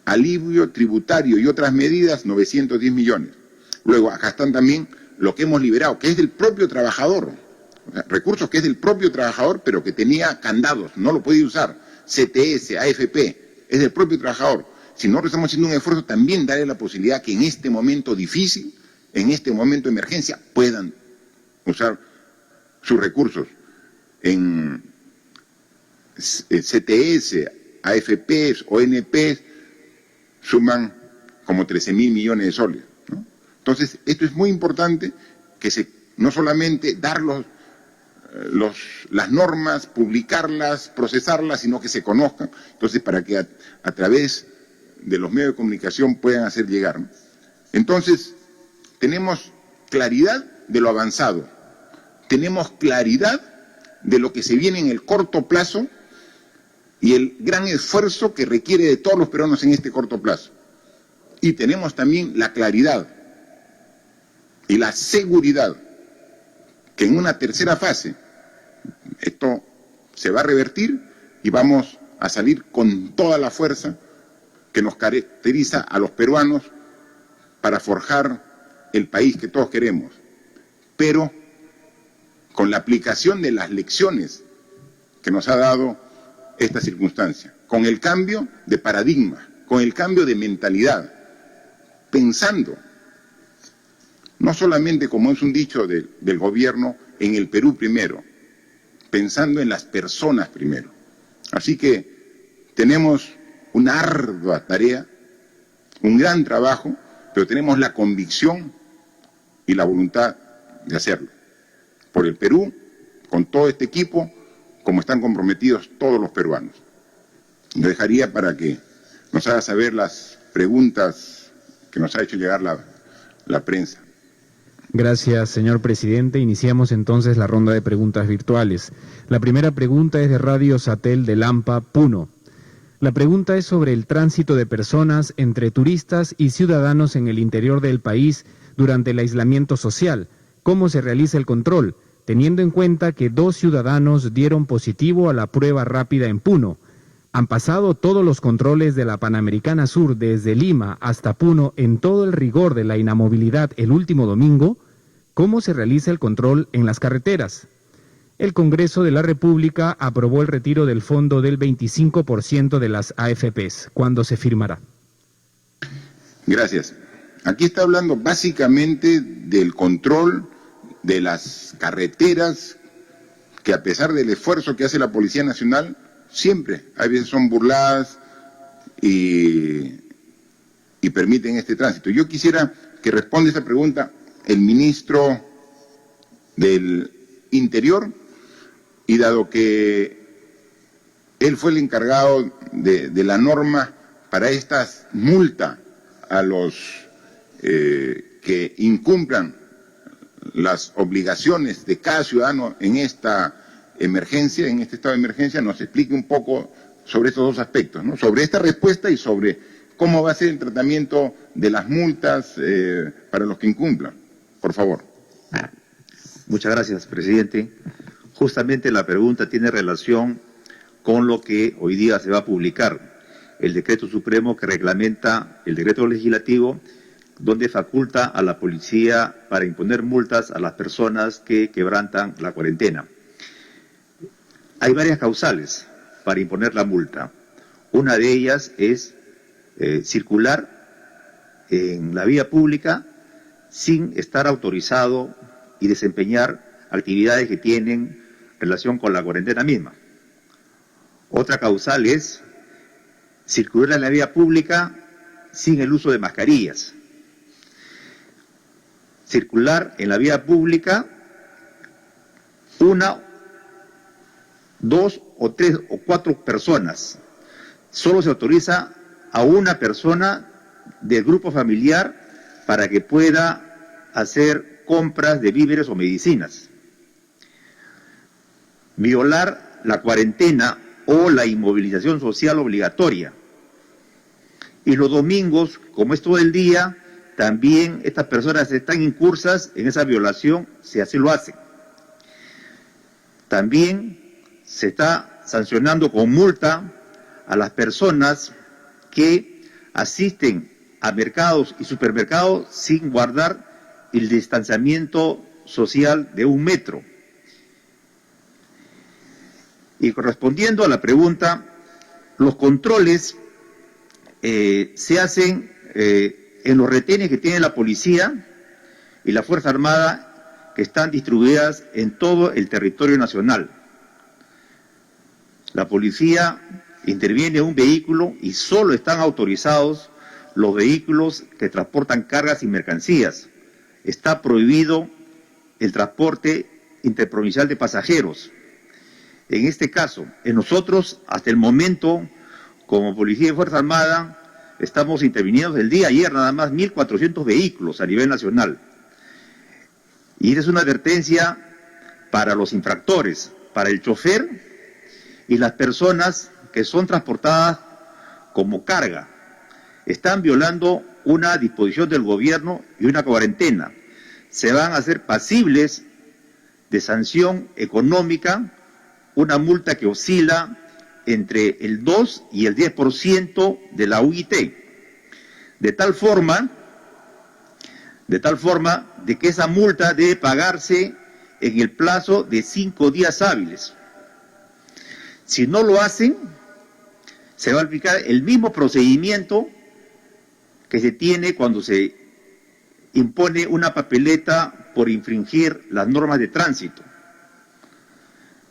Speaker 2: Alivio tributario y otras medidas, 910 millones. Luego, acá están también lo que hemos liberado, que es del propio trabajador. O sea, recursos que es del propio trabajador, pero que tenía candados, no lo puede usar. CTS, AFP, es del propio trabajador. Si nosotros estamos haciendo un esfuerzo, también darle la posibilidad que en este momento difícil, en este momento de emergencia, puedan usar sus recursos en CTS, AFPs, ONPs, suman como 13.000 millones de soles, ¿no? Entonces, esto es muy importante, que no solamente dar las normas, publicarlas, procesarlas, sino que se conozcan, entonces para que a través de los medios de comunicación puedan hacer llegar, ¿no? Entonces, tenemos claridad de lo avanzado, tenemos claridad de lo que se viene en el corto plazo y el gran esfuerzo que requiere de todos los peruanos en este corto plazo. Y tenemos también la claridad y la seguridad que en una tercera fase esto se va a revertir y vamos a salir con toda la fuerza que nos caracteriza a los peruanos para forjar el país que todos queremos, pero con la aplicación de las lecciones que nos ha dado esta circunstancia, con el cambio de paradigma, con el cambio de mentalidad, pensando, no solamente como es un dicho del gobierno, en el Perú primero, pensando en las personas primero. Así que tenemos una ardua tarea, un gran trabajo, pero tenemos la convicción y la voluntad de hacerlo. Por el Perú, con todo este equipo, como están comprometidos todos los peruanos. Lo dejaría para que nos haga saber las preguntas que nos ha hecho llegar la prensa.
Speaker 1: Gracias, señor presidente. Iniciamos entonces la ronda de preguntas virtuales. La primera pregunta es de Radio Satel de Lampa, Puno. La pregunta es sobre el tránsito de personas entre turistas y ciudadanos en el interior del país durante el aislamiento social. ¿Cómo se realiza el control? Teniendo en cuenta que 2 ciudadanos dieron positivo a la prueba rápida en Puno. Han pasado todos los controles de la Panamericana Sur desde Lima hasta Puno en todo el rigor de la inamovilidad el último domingo. ¿Cómo se realiza el control en las carreteras? El Congreso de la República aprobó el retiro del fondo del 25% de las AFPs. ¿Cuándo se firmará?
Speaker 2: Gracias. Aquí está hablando básicamente del control de las carreteras, que a pesar del esfuerzo que hace la Policía Nacional, siempre, a veces son burladas y permiten este tránsito. Yo quisiera que responda esta pregunta el ministro del Interior, y dado que él fue el encargado de la norma para estas multas a los que incumplan las obligaciones de cada ciudadano en esta emergencia, en este estado de emergencia, nos explique un poco sobre estos dos aspectos, ¿no? Sobre esta respuesta y sobre cómo va a ser el tratamiento de las multas para los que incumplan. Por favor.
Speaker 3: Muchas gracias, presidente. Justamente la pregunta tiene relación con lo que hoy día se va a publicar, el decreto supremo que reglamenta el decreto legislativo donde faculta a la policía para imponer multas a las personas que quebrantan la cuarentena. Hay varias causales para imponer la multa. Una de ellas es circular en la vía pública sin estar autorizado y desempeñar actividades que tienen relación con la cuarentena misma. Otra causal es circular en la vía pública sin el uso de mascarillas. Circular en la vía pública 1, 2 o 3 o 4 personas. Solo se autoriza a una persona del grupo familiar para que pueda hacer compras de víveres o medicinas. Violar la cuarentena o la inmovilización social obligatoria Y los domingos, como es todo el día, también estas personas están incursas en esa violación, si así lo hacen. También se está sancionando con multa a las personas que asisten a mercados y supermercados sin guardar el distanciamiento social de 1 metro. Y correspondiendo a la pregunta, los controles se hacen en los retenes que tiene la policía y la Fuerza Armada, que están distribuidas en todo el territorio nacional. La policía interviene en un vehículo y solo están autorizados los vehículos que transportan cargas y mercancías. Está prohibido el transporte interprovincial de pasajeros. En este caso, nosotros hasta el momento, como Policía y Fuerza Armada, estamos interviniendo el día ayer nada más 1.400 vehículos a nivel nacional. Y esta es una advertencia para los infractores, para el chofer y las personas que son transportadas como carga. Están violando una disposición del gobierno y una cuarentena. Se van a hacer pasibles de sanción económica, una multa que oscila entre el 2 y el 10% de la UIT, de tal forma de que esa multa debe pagarse en el plazo de 5 días hábiles. Si no lo hacen, se va a aplicar el mismo procedimiento que se tiene cuando se impone una papeleta por infringir las normas de tránsito.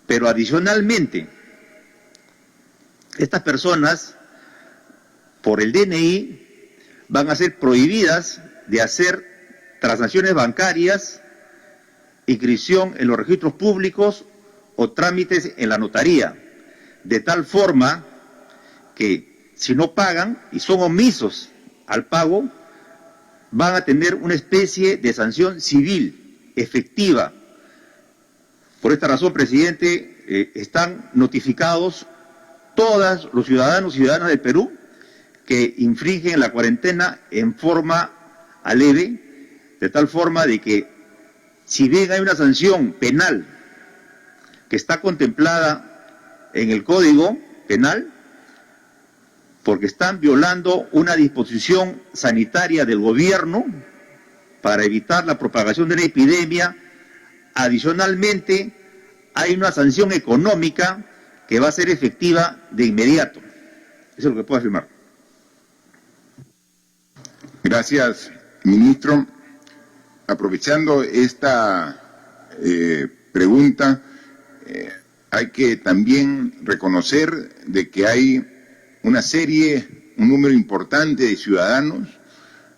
Speaker 3: Pero adicionalmente, estas personas, por el DNI, van a ser prohibidas de hacer transacciones bancarias, inscripción en los registros públicos o trámites en la notaría, de tal forma que si no pagan y son omisos al pago, van a tener una especie de sanción civil efectiva. Por esta razón, presidente, están notificados todos los ciudadanos y ciudadanas del Perú que infringen la cuarentena en forma aleve, de tal forma de que si bien hay una sanción penal que está contemplada en el Código Penal, porque están violando una disposición sanitaria del gobierno para evitar la propagación de la epidemia, adicionalmente hay una sanción económica que va a ser efectiva de inmediato. Eso es lo que puedo afirmar.
Speaker 2: Gracias, ministro. Aprovechando esta pregunta, hay que también reconocer de que hay un número importante de ciudadanos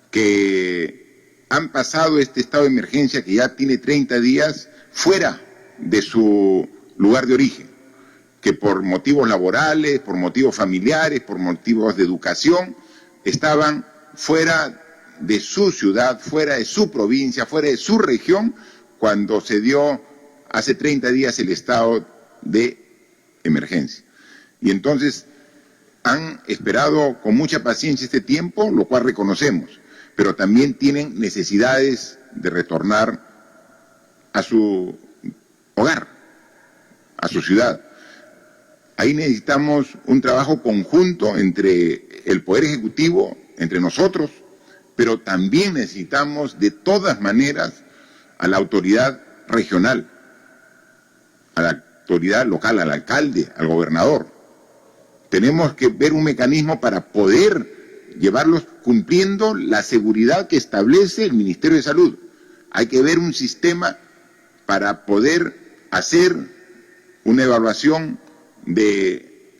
Speaker 2: que han pasado este estado de emergencia que ya tiene 30 días fuera de su lugar de origen, que por motivos laborales, por motivos familiares, por motivos de educación, estaban fuera de su ciudad, fuera de su provincia, fuera de su región, cuando se dio hace 30 días el estado de emergencia. Y entonces han esperado con mucha paciencia este tiempo, lo cual reconocemos, pero también tienen necesidades de retornar a su hogar, a su ciudad. Ahí necesitamos un trabajo conjunto entre el Poder Ejecutivo, entre nosotros, pero también necesitamos de todas maneras a la autoridad regional, a la autoridad local, al alcalde, al gobernador. Tenemos que ver un mecanismo para poder llevarlos cumpliendo la seguridad que establece el Ministerio de Salud. Hay que ver un sistema para poder hacer una evaluación de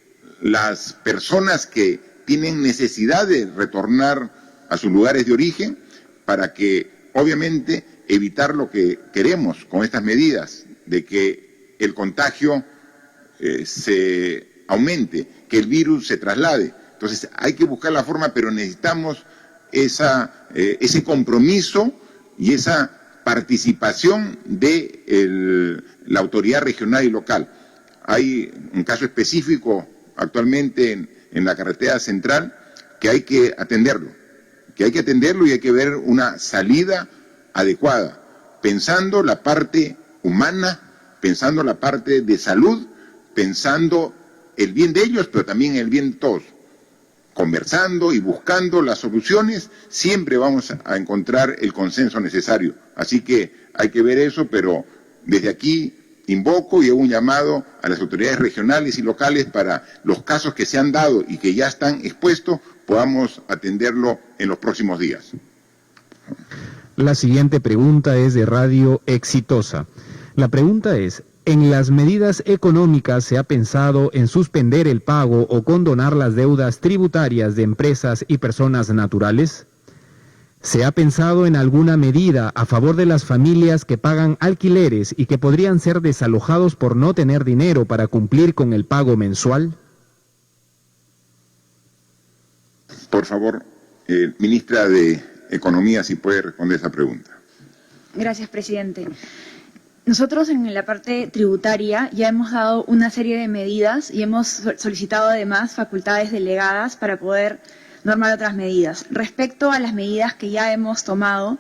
Speaker 2: las personas que tienen necesidad de retornar a sus lugares de origen, para que obviamente evitar lo que queremos con estas medidas, de que el contagio se aumente, que el virus se traslade. Entonces hay que buscar la forma, pero necesitamos ese compromiso y esa participación de la autoridad regional y local. Hay un caso específico actualmente en la carretera central, que hay que atenderlo, y hay que ver una salida adecuada, pensando la parte humana, pensando la parte de salud, pensando el bien de ellos, pero también el bien de todos. Conversando y buscando las soluciones, siempre vamos a encontrar el consenso necesario. Así que hay que ver eso, pero desde aquí invoco y hago un llamado a las autoridades regionales y locales para los casos que se han dado y que ya están expuestos, podamos atenderlo en los próximos días.
Speaker 1: La siguiente pregunta es de Radio Exitosa. La pregunta es: ¿en las medidas económicas se ha pensado en suspender el pago o condonar las deudas tributarias de empresas y personas naturales? ¿Se ha pensado en alguna medida a favor de las familias que pagan alquileres y que podrían ser desalojados por no tener dinero para cumplir con el pago mensual?
Speaker 2: Por favor, ministra de Economía, si puede responder esa pregunta.
Speaker 4: Gracias, presidente. Nosotros en la parte tributaria ya hemos dado una serie de medidas y hemos solicitado además facultades delegadas para poder normar otras medidas. Respecto a las medidas que ya hemos tomado,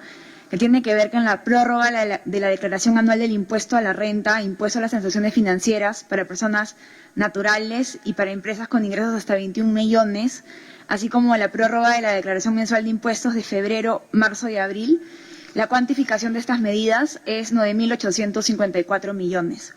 Speaker 4: que tiene que ver con la prórroga de la declaración anual del impuesto a la renta, impuesto a las transacciones financieras para personas naturales y para empresas con ingresos hasta 21 millones, así como la prórroga de la declaración mensual de impuestos de febrero, marzo y abril. La cuantificación de estas medidas es 9.854 millones.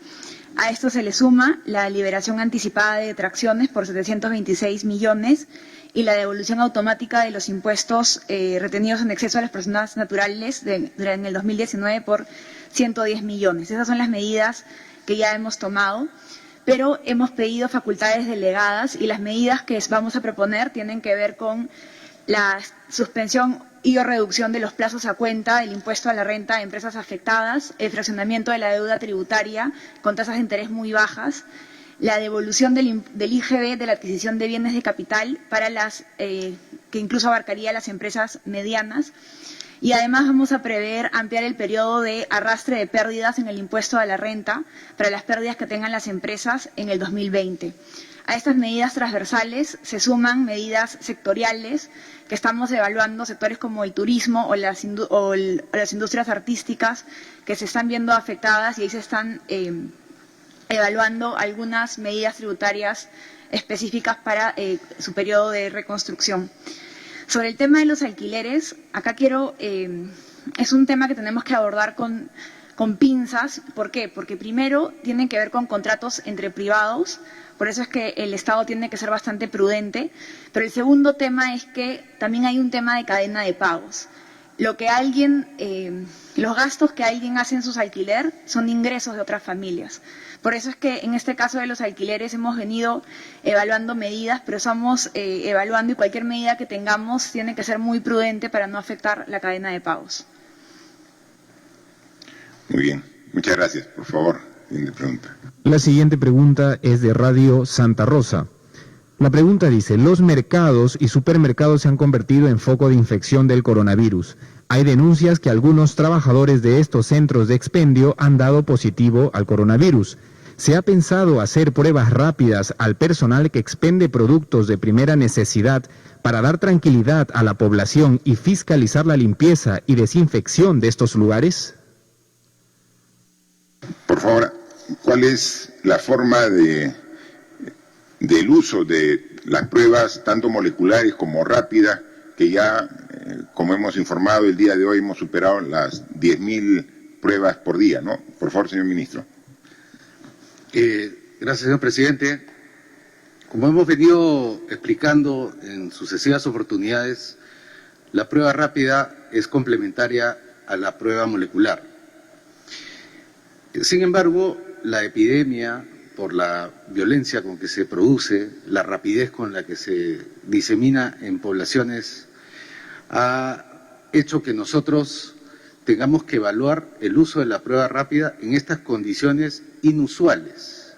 Speaker 4: A esto se le suma la liberación anticipada de detracciones por 726 millones y la devolución automática de los impuestos retenidos en exceso a las personas naturales en el 2019 por 110 millones. Esas son las medidas que ya hemos tomado, pero hemos pedido facultades delegadas y las medidas que vamos a proponer tienen que ver con la suspensión y o reducción de los plazos a cuenta del impuesto a la renta de empresas afectadas, el fraccionamiento de la deuda tributaria con tasas de interés muy bajas, la devolución del IGB de la adquisición de bienes de capital para que incluso abarcaría las empresas medianas, y además vamos a prever ampliar el periodo de arrastre de pérdidas en el impuesto a la renta para las pérdidas que tengan las empresas en el 2020. A estas medidas transversales se suman medidas sectoriales que estamos evaluando, sectores como el turismo o las industrias artísticas que se están viendo afectadas, y ahí se están evaluando algunas medidas tributarias específicas para su periodo de reconstrucción. Sobre el tema de los alquileres, acá es un tema que tenemos que abordar con pinzas. ¿Por qué? Porque primero tienen que ver con contratos entre privados, por eso es que el Estado tiene que ser bastante prudente, pero el segundo tema es que también hay un tema de cadena de pagos. Los gastos que alguien hace en sus alquiler son ingresos de otras familias. Por eso es que en este caso de los alquileres hemos venido evaluando medidas, pero estamos evaluando, y cualquier medida que tengamos tiene que ser muy prudente para no afectar la cadena de pagos.
Speaker 2: Muy bien, muchas gracias. Por favor, siguiente pregunta.
Speaker 1: La siguiente pregunta es de Radio Santa Rosa. La pregunta dice: los mercados y supermercados se han convertido en foco de infección del coronavirus. Hay denuncias que algunos trabajadores de estos centros de expendio han dado positivo al coronavirus. ¿Se ha pensado hacer pruebas rápidas al personal que expende productos de primera necesidad para dar tranquilidad a la población y fiscalizar la limpieza y desinfección de estos lugares?
Speaker 2: Por favor, ¿cuál es la forma del uso de las pruebas, tanto moleculares como rápidas, que ya, como hemos informado el día de hoy, hemos superado las 10.000 pruebas por día, ¿no? Por favor, señor ministro.
Speaker 5: Gracias, señor presidente. Como hemos venido explicando en sucesivas oportunidades, la prueba rápida es complementaria a la prueba molecular. Sin embargo, la epidemia, por la violencia con que se produce, la rapidez con la que se disemina en poblaciones, ha hecho que nosotros tengamos que evaluar el uso de la prueba rápida en estas condiciones inusuales.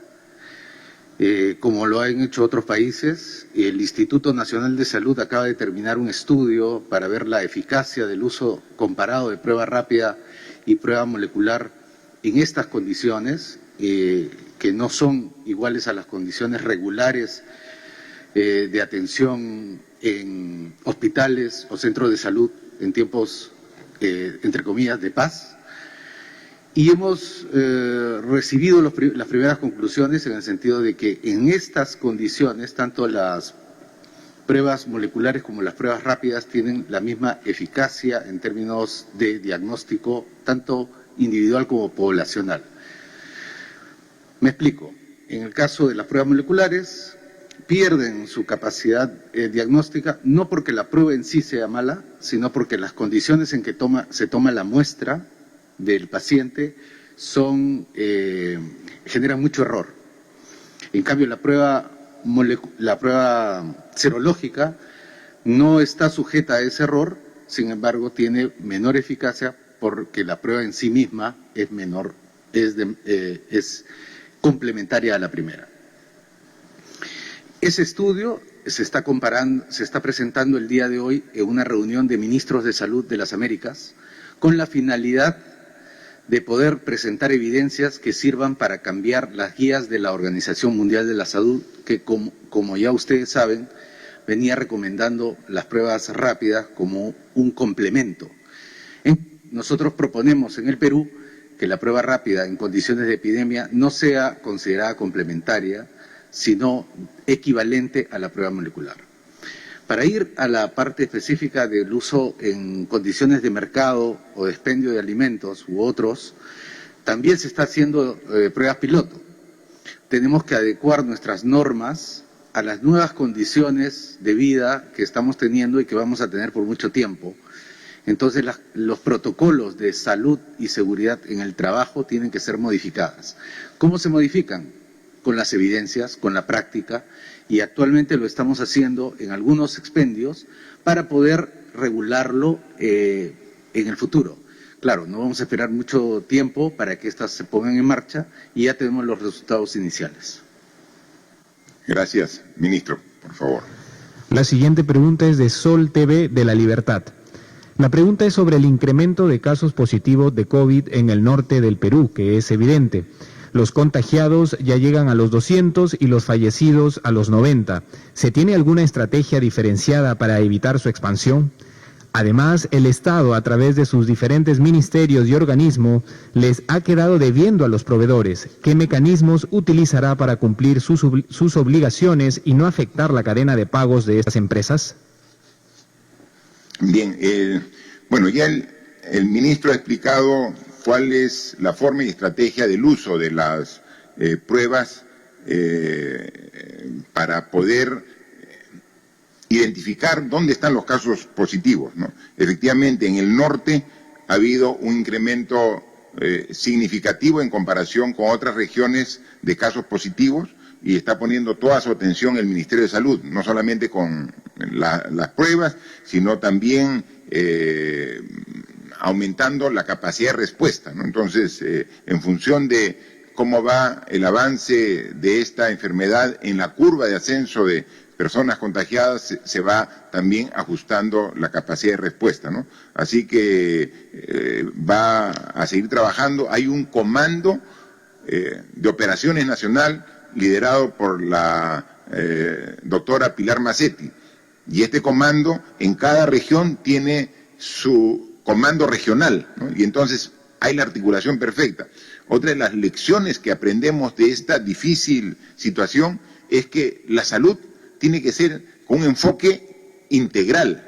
Speaker 5: Como lo han hecho otros países, el Instituto Nacional de Salud acaba de terminar un estudio para ver la eficacia del uso comparado de prueba rápida y prueba molecular en estas condiciones, que no son iguales a las condiciones regulares de atención en hospitales o centros de salud en tiempos, entre comillas, de paz. Y hemos recibido las primeras conclusiones en el sentido de que en estas condiciones, tanto las pruebas moleculares como las pruebas rápidas tienen la misma eficacia en términos de diagnóstico, tanto individual como poblacional. Me explico. En el caso de las pruebas moleculares, pierden su capacidad diagnóstica, no porque la prueba en sí sea mala, sino porque las condiciones en que se toma la muestra del paciente generan mucho error. En cambio, la prueba serológica no está sujeta a ese error, sin embargo, tiene menor eficacia porque la prueba en sí misma es menor, es complementaria a la primera. Ese estudio se está presentando el día de hoy en una reunión de ministros de salud de las Américas con la finalidad de poder presentar evidencias que sirvan para cambiar las guías de la Organización Mundial de la Salud, que como ya ustedes saben, venía recomendando las pruebas rápidas como un complemento. Nosotros proponemos en el Perú que la prueba rápida en condiciones de epidemia no sea considerada complementaria, sino equivalente a la prueba molecular. Para ir a la parte específica del uso en condiciones de mercado o de expendio de alimentos u otros, también se está haciendo pruebas piloto. Tenemos que adecuar nuestras normas a las nuevas condiciones de vida que estamos teniendo y que vamos a tener por mucho tiempo. Entonces los protocolos de salud y seguridad en el trabajo tienen que ser modificados. ¿Cómo se modifican? Con las evidencias, con la práctica, y actualmente lo estamos haciendo en algunos expendios para poder regularlo en el futuro. Claro, no vamos a esperar mucho tiempo para que estas se pongan en marcha y ya tenemos los resultados iniciales.
Speaker 2: Gracias, ministro, por favor.
Speaker 1: La siguiente pregunta es de Sol TV de La Libertad. La pregunta es sobre el incremento de casos positivos de COVID en el norte del Perú, que es evidente. Los contagiados ya llegan a los 200 y los fallecidos a los 90. ¿Se tiene alguna estrategia diferenciada para evitar su expansión? Además, el Estado, a través de sus diferentes ministerios y organismos, les ha quedado debiendo a los proveedores. ¿Qué mecanismos utilizará para cumplir sus obligaciones y no afectar la cadena de pagos de estas empresas?
Speaker 2: Bien, bueno, ya el ministro ha explicado cuál es la forma y estrategia del uso de las pruebas para poder identificar dónde están los casos positivos, ¿no? Efectivamente, en el norte ha habido un incremento significativo en comparación con otras regiones de casos positivos y está poniendo toda su atención el Ministerio de Salud, no solamente con las pruebas, sino también aumentando la capacidad de respuesta, ¿no? Entonces, en función de cómo va el avance de esta enfermedad en la curva de ascenso de personas contagiadas, se va también ajustando la capacidad de respuesta, ¿no? Así que va a seguir trabajando. Hay un comando de operaciones nacional liderado por la doctora Pilar Macetti, y este comando en cada región tiene su comando regional, ¿no? Y entonces hay la articulación perfecta. Otra de las lecciones que aprendemos de esta difícil situación es que la salud tiene que ser con un enfoque integral.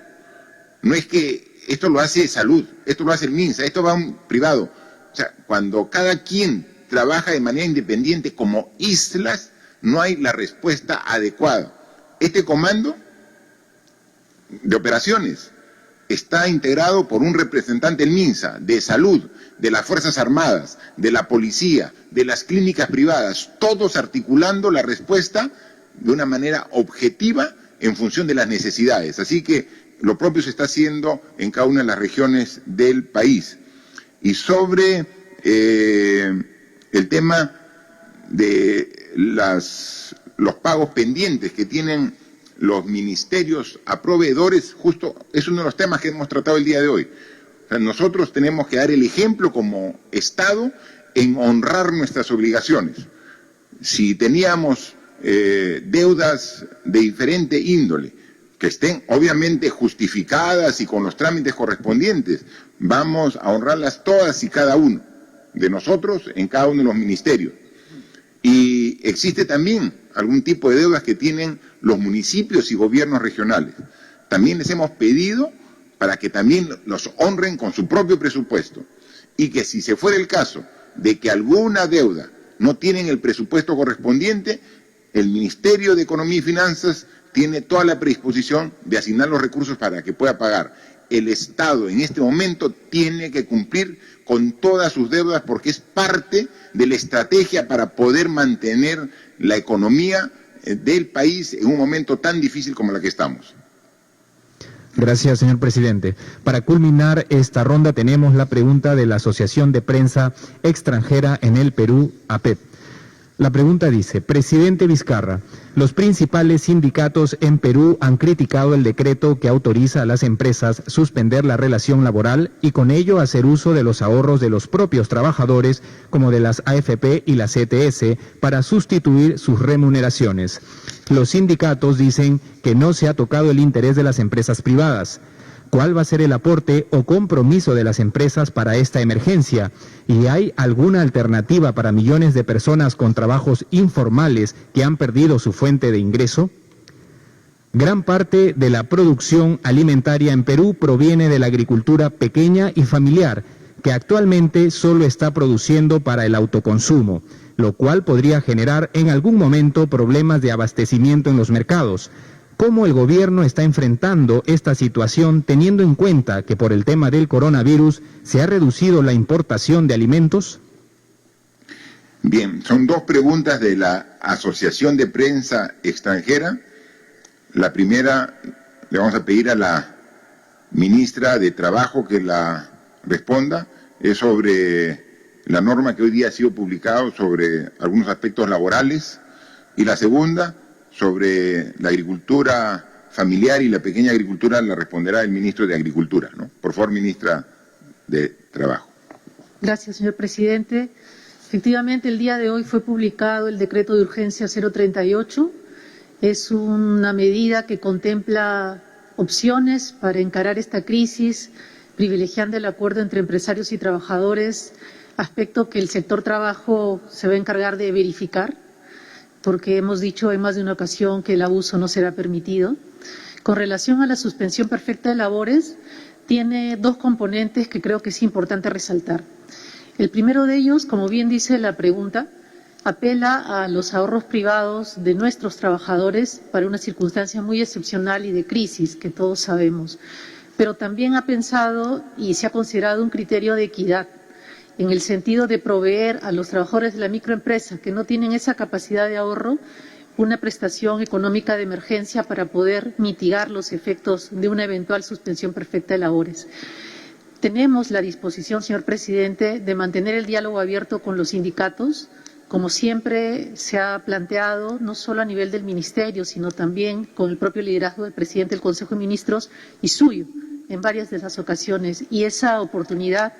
Speaker 2: No es que esto lo hace salud, esto lo hace el MINSA, esto va a un privado. O sea, cuando cada quien trabaja de manera independiente como islas, no hay la respuesta adecuada. Este comando de operaciones está integrado por un representante del MINSA, de salud, de las Fuerzas Armadas, de la policía, de las clínicas privadas, todos articulando la respuesta de una manera objetiva en función de las necesidades. Así que lo propio se está haciendo en cada una de las regiones del país. Y sobre el tema de los pagos pendientes que tienen los ministerios a proveedores, justo es uno de los temas que hemos tratado el día de hoy. O sea, nosotros tenemos que dar el ejemplo como Estado en honrar nuestras obligaciones. Si teníamos deudas de diferente índole que estén obviamente justificadas y con los trámites correspondientes. Vamos a honrarlas todas y cada uno de nosotros en cada uno de los ministerios. Y existe también algún tipo de deudas que tienen los municipios y gobiernos regionales. También les hemos pedido para que también los honren con su propio presupuesto y que si se fuera el caso de que alguna deuda no tienen el presupuesto correspondiente, el Ministerio de Economía y Finanzas tiene toda la predisposición de asignar los recursos para que pueda pagar. El Estado en este momento tiene que cumplir con todas sus deudas porque es parte de la estrategia para poder mantener la economía del país en un momento tan difícil como la que estamos.
Speaker 1: Gracias, señor presidente. Para culminar esta ronda tenemos la pregunta de la Asociación de Prensa Extranjera en el Perú, APEP. La pregunta dice: Presidente Vizcarra, los principales sindicatos en Perú han criticado el decreto que autoriza a las empresas suspender la relación laboral y con ello hacer uso de los ahorros de los propios trabajadores, como de las AFP y las CTS, para sustituir sus remuneraciones. Los sindicatos dicen que no se ha tocado el interés de las empresas privadas. ¿Cuál va a ser el aporte o compromiso de las empresas para esta emergencia? ¿Y hay alguna alternativa para millones de personas con trabajos informales que han perdido su fuente de ingreso? Gran parte de la producción alimentaria en Perú proviene de la agricultura pequeña y familiar, que actualmente solo está produciendo para el autoconsumo, lo cual podría generar en algún momento problemas de abastecimiento en los mercados. ¿Cómo el gobierno está enfrentando esta situación teniendo en cuenta que por el tema del coronavirus se ha reducido la importación de alimentos?
Speaker 2: Bien, son dos preguntas de la Asociación de Prensa Extranjera. La primera le vamos a pedir a la ministra de Trabajo que la responda. Es sobre la norma que hoy día ha sido publicada sobre algunos aspectos laborales. Y la segunda, sobre la agricultura familiar y la pequeña agricultura, la responderá el ministro de Agricultura, ¿no? Por favor, ministra de Trabajo.
Speaker 6: Gracias, señor presidente. Efectivamente, el día de hoy fue publicado el decreto de urgencia 038. Es una medida que contempla opciones para encarar esta crisis, privilegiando el acuerdo entre empresarios y trabajadores, aspecto que el sector trabajo se va a encargar de verificar, porque hemos dicho en más de una ocasión que el abuso no será permitido. Con relación a la suspensión perfecta de labores, tiene dos componentes que creo que es importante resaltar. El primero de ellos, como bien dice la pregunta, apela a los ahorros privados de nuestros trabajadores para una circunstancia muy excepcional y de crisis que todos sabemos, pero también ha pensado y se ha considerado un criterio de equidad, en el sentido de proveer a los trabajadores de la microempresa que no tienen esa capacidad de ahorro una prestación económica de emergencia para poder mitigar los efectos de una eventual suspensión perfecta de labores. Tenemos la disposición, señor presidente, de mantener el diálogo abierto con los sindicatos, como siempre se ha planteado, no solo a nivel del Ministerio, sino también con el propio liderazgo del presidente del Consejo de Ministros y suyo en varias de las ocasiones. Y esa oportunidad,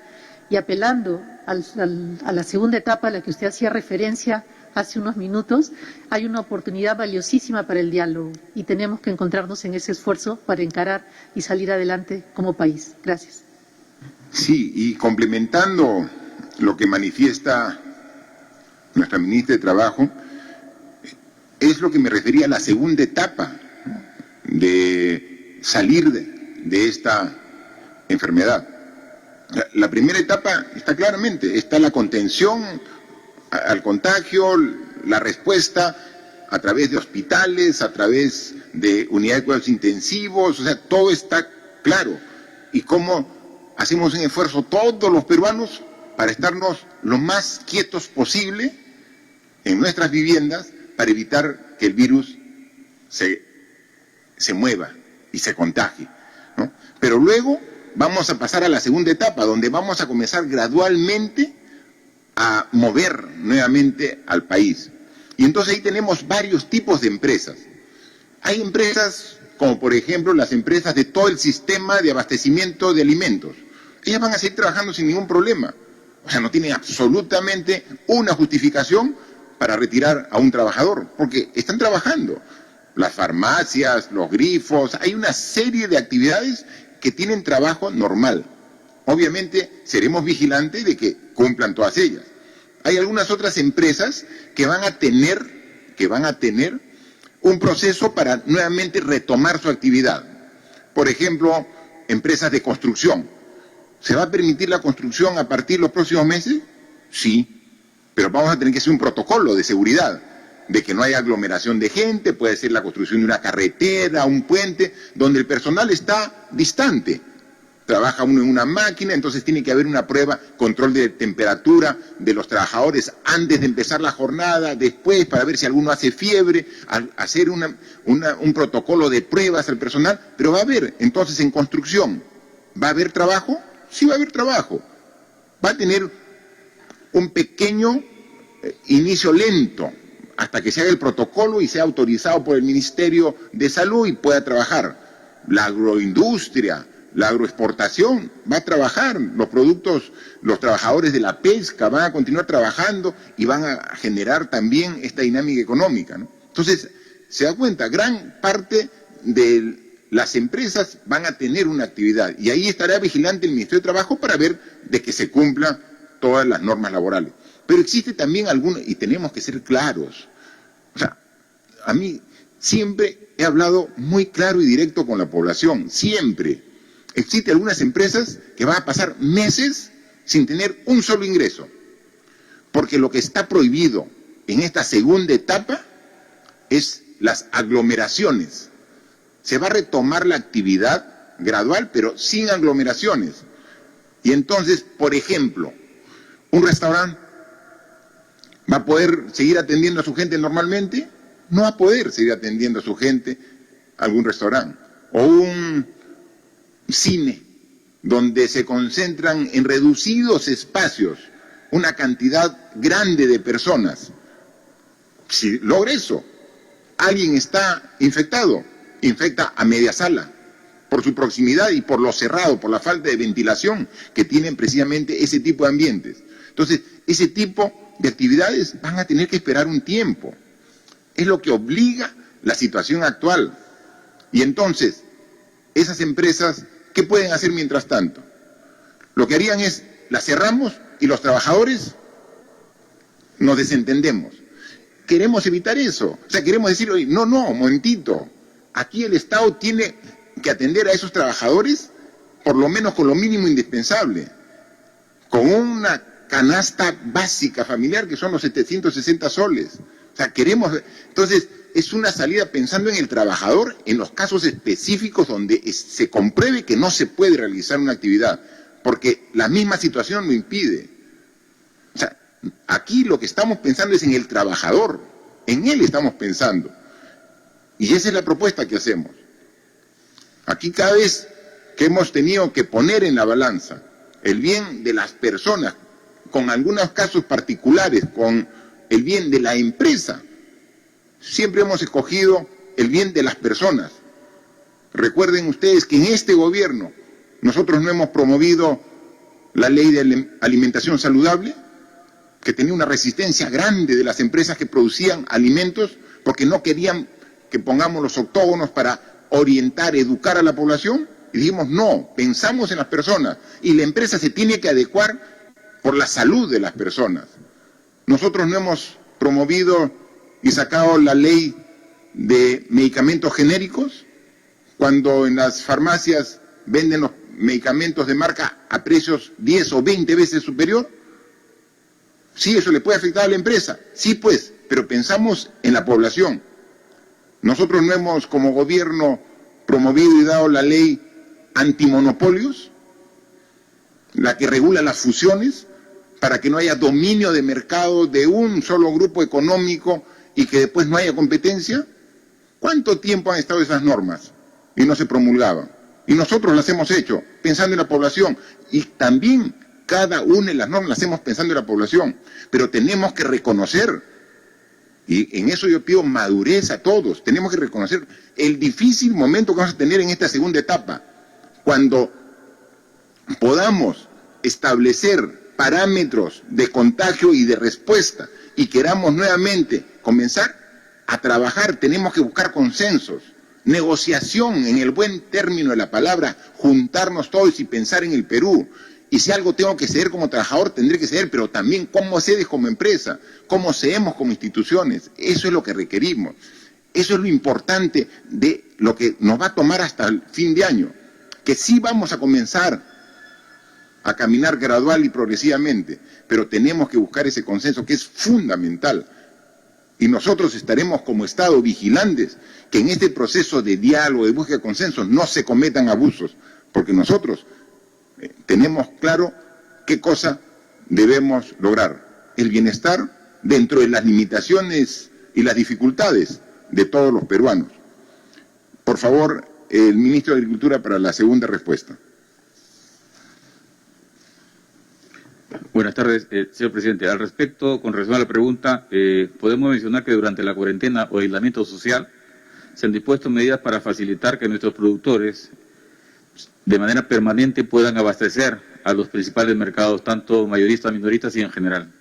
Speaker 6: y apelando a la segunda etapa a la que usted hacía referencia hace unos minutos, hay una oportunidad valiosísima para el diálogo y tenemos que encontrarnos en ese esfuerzo para encarar y salir adelante como país. Gracias.
Speaker 2: Sí, y complementando lo que manifiesta nuestra ministra de Trabajo, es lo que me refería a la segunda etapa de salir de esta enfermedad. La primera etapa está claramente, está la contención al contagio, la respuesta a través de hospitales, a través de unidades de cuidados intensivos, o sea, todo está claro. Y cómo hacemos un esfuerzo todos los peruanos para estarnos lo más quietos posible en nuestras viviendas para evitar que el virus se mueva y se contagie, ¿no? Pero luego vamos a pasar a la segunda etapa, donde vamos a comenzar gradualmente a mover nuevamente al país. Y entonces ahí tenemos varios tipos de empresas. Hay empresas como por ejemplo las empresas de todo el sistema de abastecimiento de alimentos. Ellas van a seguir trabajando sin ningún problema. O sea, no tienen absolutamente una justificación para retirar a un trabajador, porque están trabajando. las farmacias, los grifos, hay una serie de actividades que tienen trabajo normal. Obviamente seremos vigilantes de que cumplan todas ellas. Hay algunas otras empresas que van a tener un proceso para nuevamente retomar su actividad. Por ejemplo, empresas de construcción. ¿Se va a permitir la construcción a partir de los próximos meses? Sí, pero vamos a tener que hacer un protocolo de seguridad, de que no haya aglomeración de gente, puede ser la construcción de una carretera, un puente, donde el personal está distante. Trabaja uno en una máquina, entonces tiene que haber una prueba, control de temperatura de los trabajadores antes de empezar la jornada, después, para ver si alguno hace fiebre, hacer un protocolo de pruebas al personal, pero va a haber, entonces en construcción, ¿va a haber trabajo? Sí va a haber trabajo. Va a tener un pequeño inicio lento, hasta que se haga el protocolo y sea autorizado por el Ministerio de Salud y pueda trabajar. La agroindustria, la agroexportación va a trabajar, los productos, los trabajadores de la pesca van a continuar trabajando y van a generar también esta dinámica económica, ¿no? Entonces, se da cuenta, gran parte de las empresas van a tener una actividad y ahí estará vigilante el Ministerio de Trabajo para ver de que se cumplan todas las normas laborales. Pero existe también alguna, y tenemos que ser claros, o sea, a mí siempre he hablado muy claro y directo con la población, siempre. Existen algunas empresas que van a pasar meses sin tener un solo ingreso, porque lo que está prohibido en esta segunda etapa es las aglomeraciones. Se va a retomar la actividad gradual, pero sin aglomeraciones. Y entonces, por ejemplo, un restaurante ¿va a poder seguir atendiendo a su gente normalmente? No va a poder seguir atendiendo a su gente algún restaurante. O un cine, donde se concentran en reducidos espacios una cantidad grande de personas. Si logra eso, alguien está infectado, infecta a media sala, por su proximidad y por lo cerrado, por la falta de ventilación que tienen precisamente ese tipo de ambientes. Entonces, ese tipo de actividades van a tener que esperar un tiempo. Es lo que obliga la situación actual. Y entonces, esas empresas, ¿qué pueden hacer mientras tanto? Lo que harían es, las cerramos y los trabajadores nos desentendemos. Queremos evitar eso. O sea, queremos decir, oye, no, momentito. Aquí el Estado tiene que atender a esos trabajadores, por lo menos con lo mínimo indispensable, con una canasta básica familiar que son los 760 soles. O sea, queremos, entonces es una salida pensando en el trabajador en los casos específicos donde se compruebe que no se puede realizar una actividad, porque la misma situación lo impide. O sea, aquí lo que estamos pensando es en el trabajador, en él estamos pensando. Y esa es la propuesta que hacemos. Aquí cada vez que hemos tenido que poner en la balanza el bien de las personas, con algunos casos particulares, con el bien de la empresa, siempre hemos escogido el bien de las personas. Recuerden ustedes que en este gobierno nosotros no hemos promovido la ley de alimentación saludable, que tenía una resistencia grande de las empresas que producían alimentos porque no querían que pongamos los octógonos para orientar, educar a la población, y dijimos no, pensamos en las personas y la empresa se tiene que adecuar por la salud de las personas. Nosotros no hemos promovido y sacado la ley de medicamentos genéricos, cuando en las farmacias venden los medicamentos de marca a precios 10 o 20 veces superior. Sí, eso le puede afectar a la empresa, sí pues, pero pensamos en la población. Nosotros no hemos como gobierno promovido y dado la ley antimonopolios, la que regula las fusiones, para que no haya dominio de mercado de un solo grupo económico y que después no haya competencia. ¿Cuánto tiempo han estado esas normas y no se promulgaban? Y nosotros las hemos hecho pensando en la población, y también cada una de las normas las hacemos pensando en la población, pero tenemos que reconocer, y en eso yo pido madurez a todos, tenemos que reconocer el difícil momento que vamos a tener en esta segunda etapa, cuando podamos establecer parámetros de contagio y de respuesta y queramos nuevamente comenzar, a trabajar, tenemos que buscar consensos, negociación en el buen término de la palabra, juntarnos todos y pensar en el Perú. Y si algo tengo que ceder como trabajador, tendré que ceder, pero también cómo cedes como empresa, cómo cedemos como instituciones. Eso es lo que requerimos. Eso es lo importante de lo que nos va a tomar hasta el fin de año, que sí vamos a comenzar a caminar gradual y progresivamente, pero tenemos que buscar ese consenso que es fundamental. Y nosotros estaremos como Estado vigilantes que en este proceso de diálogo, de búsqueda de consensos, no se cometan abusos, porque nosotros tenemos claro qué cosa debemos lograr. El bienestar dentro de las limitaciones y las dificultades de todos los peruanos. Por favor, el ministro de Agricultura para la segunda respuesta.
Speaker 7: Buenas tardes, señor presidente. Al respecto, con relación a la pregunta, podemos mencionar que durante la cuarentena o aislamiento social se han dispuesto medidas para facilitar que nuestros productores de manera permanente puedan abastecer a los principales mercados, tanto mayoristas, minoristas y en general.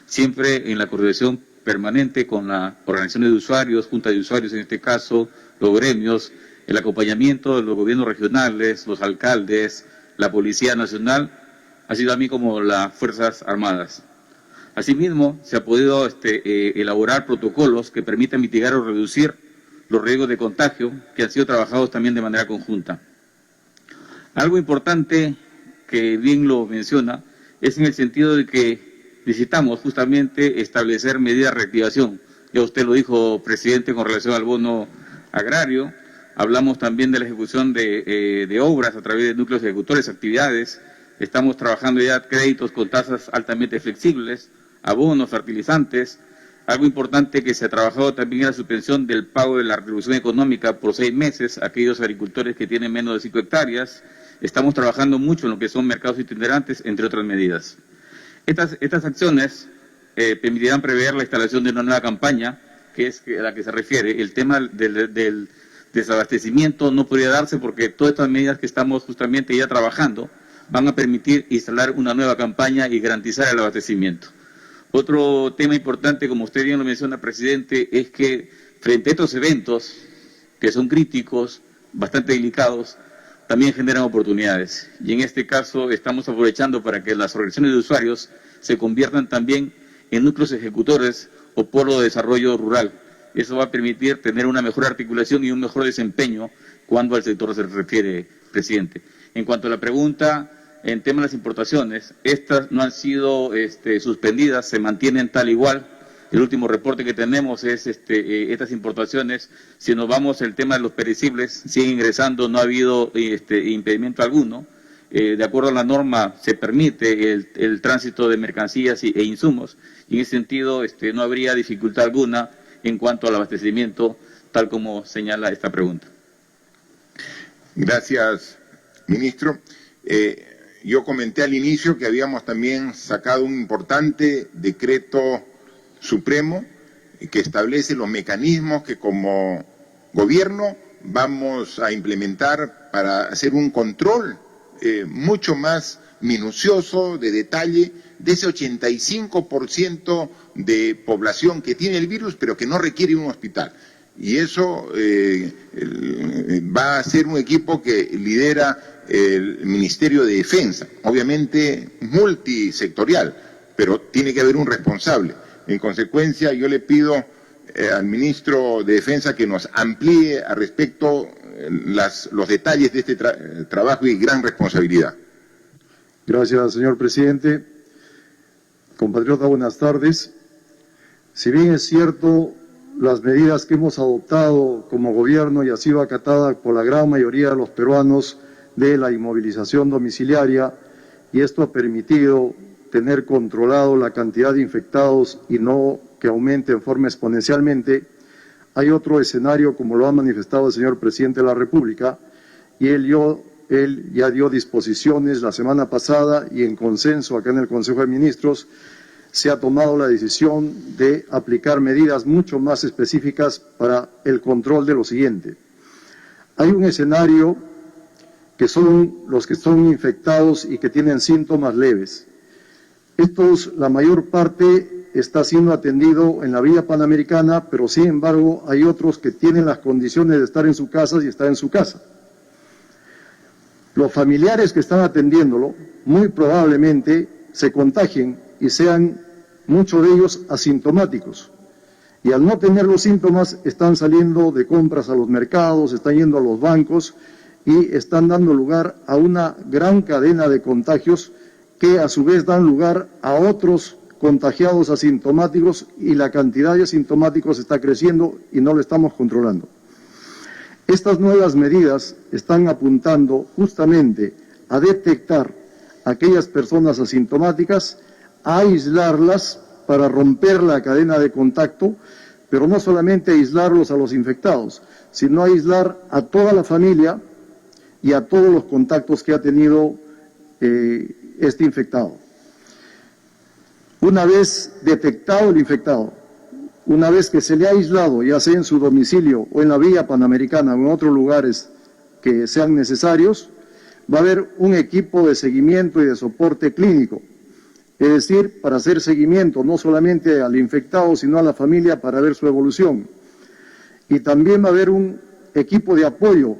Speaker 7: Siempre en la coordinación permanente con la organización de usuarios, junta de usuarios en este caso, los gremios, el acompañamiento de los gobiernos regionales, los alcaldes, la Policía Nacional, así también como las Fuerzas Armadas. Asimismo, se ha podido elaborar protocolos que permitan mitigar o reducir los riesgos de contagio que han sido trabajados también de manera conjunta. Algo importante que bien lo menciona es en el sentido de que necesitamos justamente establecer medidas de reactivación. Ya usted lo dijo, presidente, con relación al bono agrario. Hablamos también de la ejecución de obras a través de núcleos ejecutores, actividades. Estamos trabajando ya créditos con tasas altamente flexibles, abonos, fertilizantes. Algo importante que se ha trabajado también es la suspensión del pago de la retribución económica por 6 meses a aquellos agricultores que tienen menos de 5 hectáreas. Estamos trabajando mucho en lo que son mercados itinerantes, entre otras medidas. Estas acciones permitirán prever la instalación de una nueva campaña, que es a la que se refiere. El tema del desabastecimiento no podría darse porque todas estas medidas que estamos justamente ya trabajando van a permitir instalar una nueva campaña y garantizar el abastecimiento. Otro tema importante, como usted bien lo menciona, presidente, es que frente a estos eventos, que son críticos, bastante delicados, también generan oportunidades. Y en este caso estamos aprovechando para que las organizaciones de usuarios se conviertan también en núcleos ejecutores o polos de desarrollo rural. Eso va a permitir tener una mejor articulación y un mejor desempeño cuando al sector se refiere, presidente. En cuanto a la pregunta, en tema de las importaciones, estas no han sido suspendidas, se mantienen tal igual. El último reporte que tenemos es estas importaciones. Si nos vamos al tema de los perecibles, siguen ingresando, no ha habido impedimento alguno. De acuerdo a la norma, se permite el tránsito de mercancías e insumos. Y en ese sentido, no habría dificultad alguna en cuanto al abastecimiento, tal como señala esta pregunta.
Speaker 2: Gracias, ministro. Yo comenté al inicio que habíamos también sacado un importante decreto supremo que establece los mecanismos que como gobierno vamos a implementar para hacer un control mucho más minucioso, de detalle, de ese 85% de población que tiene el virus pero que no requiere un hospital. Y eso va a ser un equipo que lidera el Ministerio de Defensa, obviamente multisectorial, pero tiene que haber un responsable. En consecuencia, yo le pido al ministro de Defensa que nos amplíe al respecto los detalles de este trabajo y gran responsabilidad.
Speaker 8: Gracias, señor presidente. Compatriota, buenas tardes. Si bien es cierto, las medidas que hemos adoptado como gobierno y ha sido acatada por la gran mayoría de los peruanos de la inmovilización domiciliaria, y esto ha permitido tener controlado la cantidad de infectados y no que aumente en forma exponencialmente, hay otro escenario, como lo ha manifestado el señor presidente de la República, y él ya dio disposiciones la semana pasada y en consenso acá en el Consejo de Ministros se ha tomado la decisión de aplicar medidas mucho más específicas para el control de lo siguiente. Hay un escenario que son los que son infectados y que tienen síntomas leves. Estos, la mayor parte, está siendo atendido en la Villa Panamericana, pero sin embargo hay otros que tienen las condiciones de estar en su casa y está en su casa. Los familiares que están atendiéndolo muy probablemente se contagien y sean muchos de ellos asintomáticos. Y al no tener los síntomas están saliendo de compras a los mercados, están yendo a los bancos y están dando lugar a una gran cadena de contagios que a su vez dan lugar a otros contagiados asintomáticos y la cantidad de asintomáticos está creciendo y no lo estamos controlando. Estas nuevas medidas están apuntando justamente a detectar a aquellas personas asintomáticas, a aislarlas para romper la cadena de contacto, pero no solamente aislarlos a los infectados, sino aislar a toda la familia y a todos los contactos que ha tenido este infectado. Una vez detectado el infectado, una vez que se le ha aislado, ya sea en su domicilio o en la Villa Panamericana o en otros lugares que sean necesarios, va a haber un equipo de seguimiento y de soporte clínico, es decir, para hacer seguimiento no solamente al infectado, sino a la familia para ver su evolución. Y también va a haber un equipo de apoyo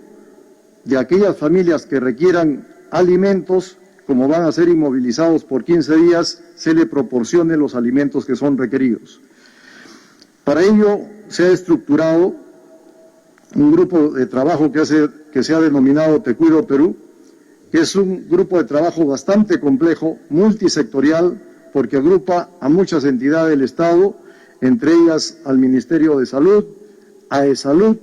Speaker 8: de aquellas familias que requieran alimentos, como van a ser inmovilizados por 15 días, se le proporcione los alimentos que son requeridos. Para ello se ha estructurado un grupo de trabajo que se ha denominado Te Cuido Perú, que es un grupo de trabajo bastante complejo, multisectorial, porque agrupa a muchas entidades del Estado, entre ellas al Ministerio de Salud, a E-Salud,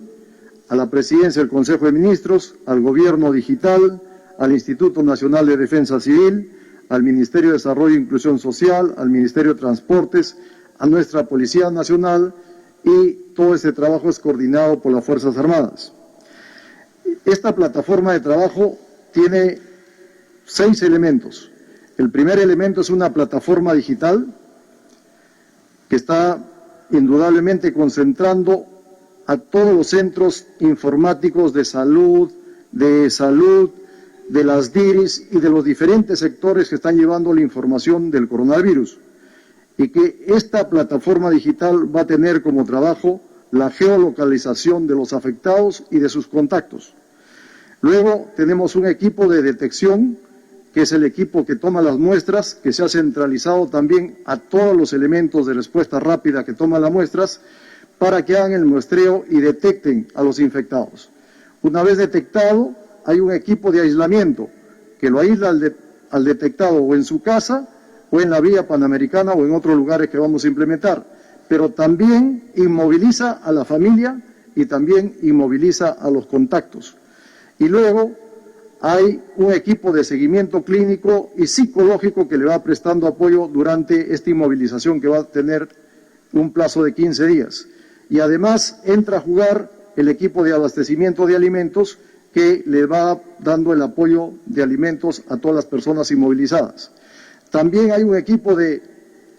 Speaker 8: a la Presidencia del Consejo de Ministros, al Gobierno Digital, al Instituto Nacional de Defensa Civil, al Ministerio de Desarrollo e Inclusión Social, al Ministerio de Transportes, a nuestra Policía Nacional, y todo este trabajo es coordinado por las Fuerzas Armadas. Esta plataforma de trabajo tiene 6 elementos. El primer elemento es una plataforma digital que está indudablemente concentrando a todos los centros informáticos de salud, de las DIRIS y de los diferentes sectores que están llevando la información del coronavirus. Y que esta plataforma digital va a tener como trabajo la geolocalización de los afectados y de sus contactos. Luego tenemos un equipo de detección, que es el equipo que toma las muestras, que se ha centralizado también a todos los elementos de respuesta rápida que toman las muestras, para que hagan el muestreo y detecten a los infectados. Una vez detectado, hay un equipo de aislamiento, que lo aísla al detectado o en su casa, o en la Vía Panamericana o en otros lugares que vamos a implementar, pero también inmoviliza a la familia y también inmoviliza a los contactos. Y luego hay un equipo de seguimiento clínico y psicológico que le va prestando apoyo durante esta inmovilización que va a tener un plazo de 15 días. Y además entra a jugar el equipo de abastecimiento de alimentos que le va dando el apoyo de alimentos a todas las personas inmovilizadas. También hay un equipo de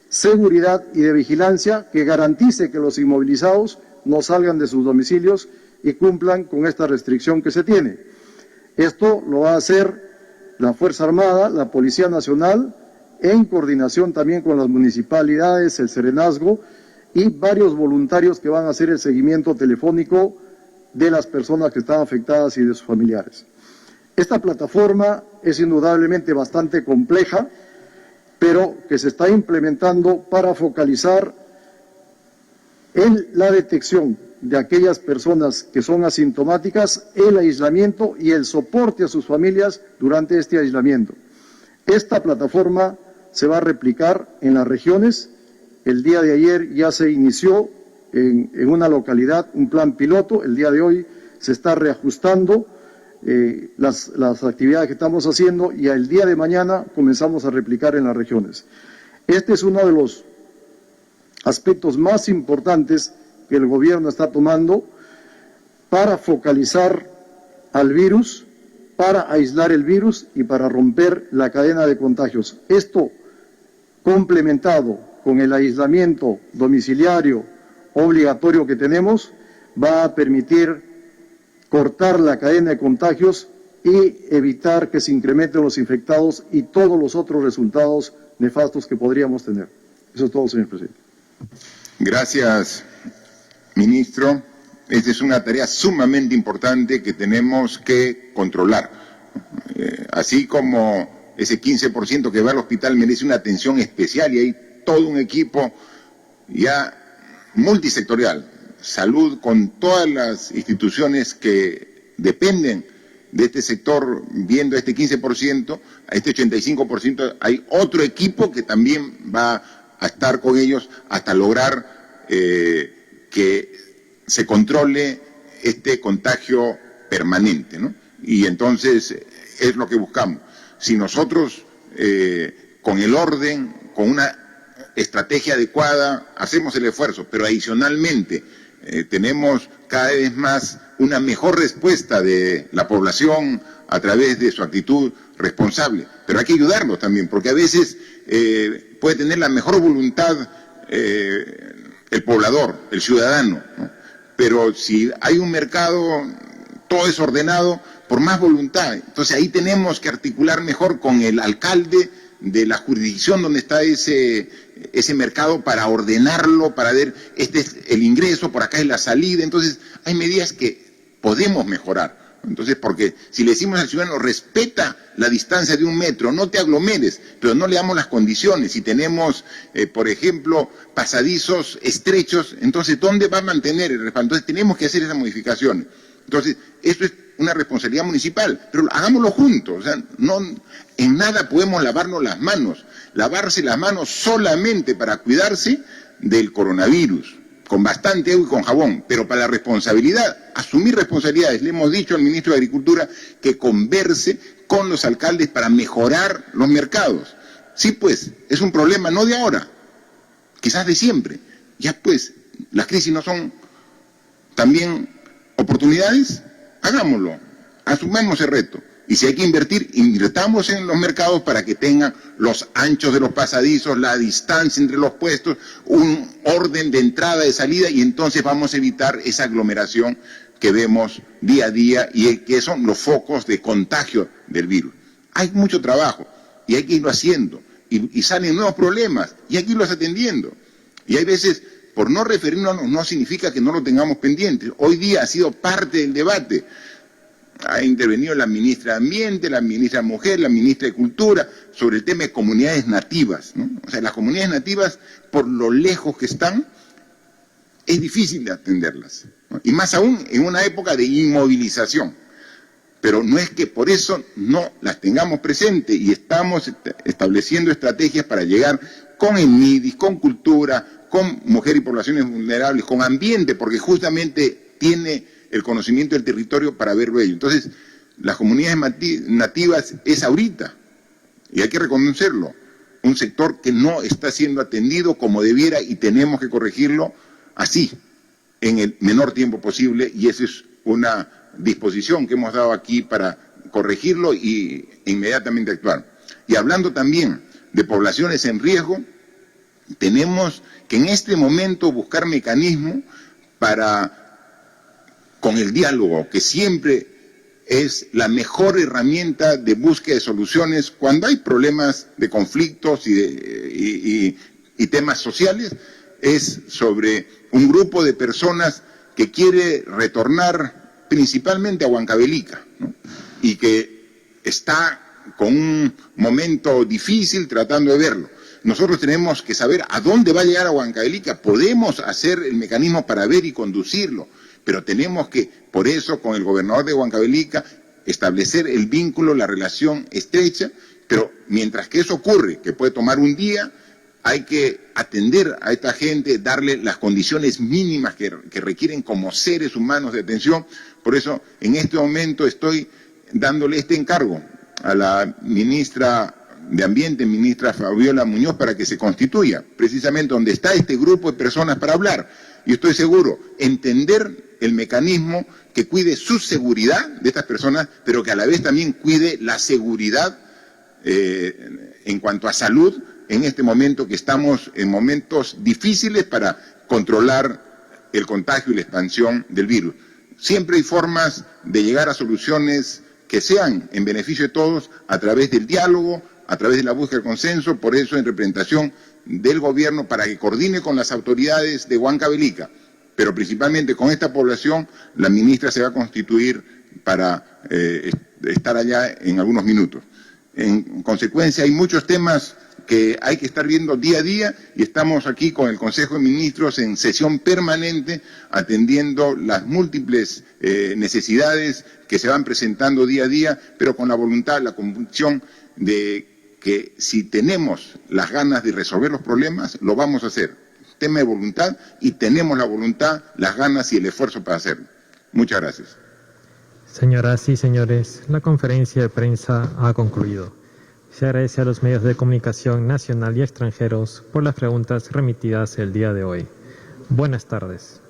Speaker 8: seguridad y de vigilancia que garantice que los inmovilizados no salgan de sus domicilios y cumplan con esta restricción que se tiene. Esto lo va a hacer la Fuerza Armada, la Policía Nacional, en coordinación también con las municipalidades, el Serenazgo y varios voluntarios que van a hacer el seguimiento telefónico de las personas que están afectadas y de sus familiares. Esta plataforma es indudablemente bastante compleja, pero que se está implementando para focalizar en la detección de aquellas personas que son asintomáticas, el aislamiento y el soporte a sus familias durante este aislamiento. Esta plataforma se va a replicar en las regiones. El día de ayer ya se inició en una localidad un plan piloto, el día de hoy se está reajustando las actividades que estamos haciendo y el día de mañana comenzamos a replicar en las regiones. Este es uno de los aspectos más importantes que el gobierno está tomando para focalizar al virus, para aislar el virus y para romper la cadena de contagios. Esto complementado con el aislamiento domiciliario obligatorio que tenemos va a permitir cortar la cadena de contagios y evitar que se incrementen los infectados y todos los otros resultados nefastos que podríamos tener. Eso es todo, señor presidente.
Speaker 2: Gracias, ministro. Esta es una tarea sumamente importante que tenemos que controlar. Así como ese 15% que va al hospital merece una atención especial y hay todo un equipo ya multisectorial, salud con todas las instituciones que dependen de este sector, viendo este 15%, a este 85%, hay otro equipo que también va a estar con ellos hasta lograr que se controle este contagio permanente, ¿no? Y entonces es lo que buscamos. Si nosotros con el orden, con una estrategia adecuada, hacemos el esfuerzo, pero adicionalmente tenemos cada vez más una mejor respuesta de la población a través de su actitud responsable. Pero hay que ayudarlos también, porque a veces puede tener la mejor voluntad el poblador, el ciudadano, ¿no? Pero si hay un mercado todo desordenado, por más voluntad, entonces ahí tenemos que articular mejor con el alcalde de la jurisdicción donde está ese mercado para ordenarlo, para ver, este es el ingreso, por acá es la salida. Entonces hay medidas que podemos mejorar. Entonces, porque si le decimos al ciudadano, respeta la distancia de 1 metro, no te aglomeres, pero no le damos las condiciones. Si tenemos, por ejemplo, pasadizos estrechos, entonces, ¿dónde va a mantener el respaldo? Entonces, tenemos que hacer esas modificaciones. Entonces, esto es una responsabilidad municipal, pero hagámoslo juntos. O sea, no, en nada podemos lavarnos las manos. Lavarse las manos solamente para cuidarse del coronavirus, con bastante agua y con jabón, pero para la responsabilidad, asumir responsabilidades. Le hemos dicho al ministro de Agricultura que converse con los alcaldes para mejorar los mercados. Sí, pues, es un problema no de ahora, quizás de siempre. Ya pues, las crisis no son también oportunidades, hagámoslo, asumamos el reto. Y si hay que invertir, invirtamos en los mercados para que tengan los anchos de los pasadizos, la distancia entre los puestos, un orden de entrada, de salida, y entonces vamos a evitar esa aglomeración que vemos día a día y que son los focos de contagio del virus. Hay mucho trabajo y hay que irlo haciendo y salen nuevos problemas y hay que irlos atendiendo. Y hay veces, por no referirnos, no significa que no lo tengamos pendiente. Hoy día ha sido parte del debate. Ha intervenido la ministra de Ambiente, la ministra de Mujer, la ministra de Cultura, sobre el tema de comunidades nativas, ¿no? O sea, las comunidades nativas, por lo lejos que están, es difícil de atenderlas, ¿no? Y más aún en una época de inmovilización. Pero no es que por eso no las tengamos presentes y estamos estableciendo estrategias para llegar con el MIDIS, con Cultura, con Mujer y Poblaciones Vulnerables, con Ambiente, porque justamente tiene el conocimiento del territorio para verlo ello. Entonces, las comunidades nativas es ahorita, y hay que reconocerlo, un sector que no está siendo atendido como debiera y tenemos que corregirlo así, en el menor tiempo posible, y esa es una disposición que hemos dado aquí para corregirlo y inmediatamente actuar. Y hablando también de poblaciones en riesgo, tenemos que en este momento buscar mecanismos para, con el diálogo, que siempre es la mejor herramienta de búsqueda de soluciones cuando hay problemas de conflictos y temas sociales, es sobre un grupo de personas que quiere retornar principalmente a Huancavelica, ¿no? Y que está con un momento difícil tratando de verlo. Nosotros tenemos que saber a dónde va a llegar a Huancavelica. Podemos hacer el mecanismo para ver y conducirlo, pero tenemos que, por eso, con el gobernador de Huancavelica, establecer el vínculo, la relación estrecha, pero mientras que eso ocurre, que puede tomar un día, hay que atender a esta gente, darle las condiciones mínimas que requieren como seres humanos de atención. Por eso, en este momento estoy dándole este encargo a la ministra de Ambiente, ministra Fabiola Muñoz, para que se constituya precisamente donde está este grupo de personas para hablar. Y estoy seguro, entender el mecanismo que cuide su seguridad de estas personas, pero que a la vez también cuide la seguridad en cuanto a salud en este momento que estamos en momentos difíciles para controlar el contagio y la expansión del virus. Siempre hay formas de llegar a soluciones que sean en beneficio de todos a través del diálogo, a través de la búsqueda del consenso. Por eso, en representación del gobierno para que coordine con las autoridades de Huancavelica, pero principalmente con esta población. La ministra se va a constituir para estar allá en algunos minutos. En consecuencia, hay muchos temas que hay que estar viendo día a día y estamos aquí con el Consejo de Ministros en sesión permanente atendiendo las múltiples necesidades que se van presentando día a día, pero con la voluntad, la convicción de que si tenemos las ganas de resolver los problemas, lo vamos a hacer. Tema de voluntad, y tenemos la voluntad, las ganas y el esfuerzo para hacerlo. Muchas gracias.
Speaker 9: Señoras y señores, la conferencia de prensa ha concluido. Se agradece a los medios de comunicación nacional y extranjeros por las preguntas remitidas el día de hoy. Buenas tardes.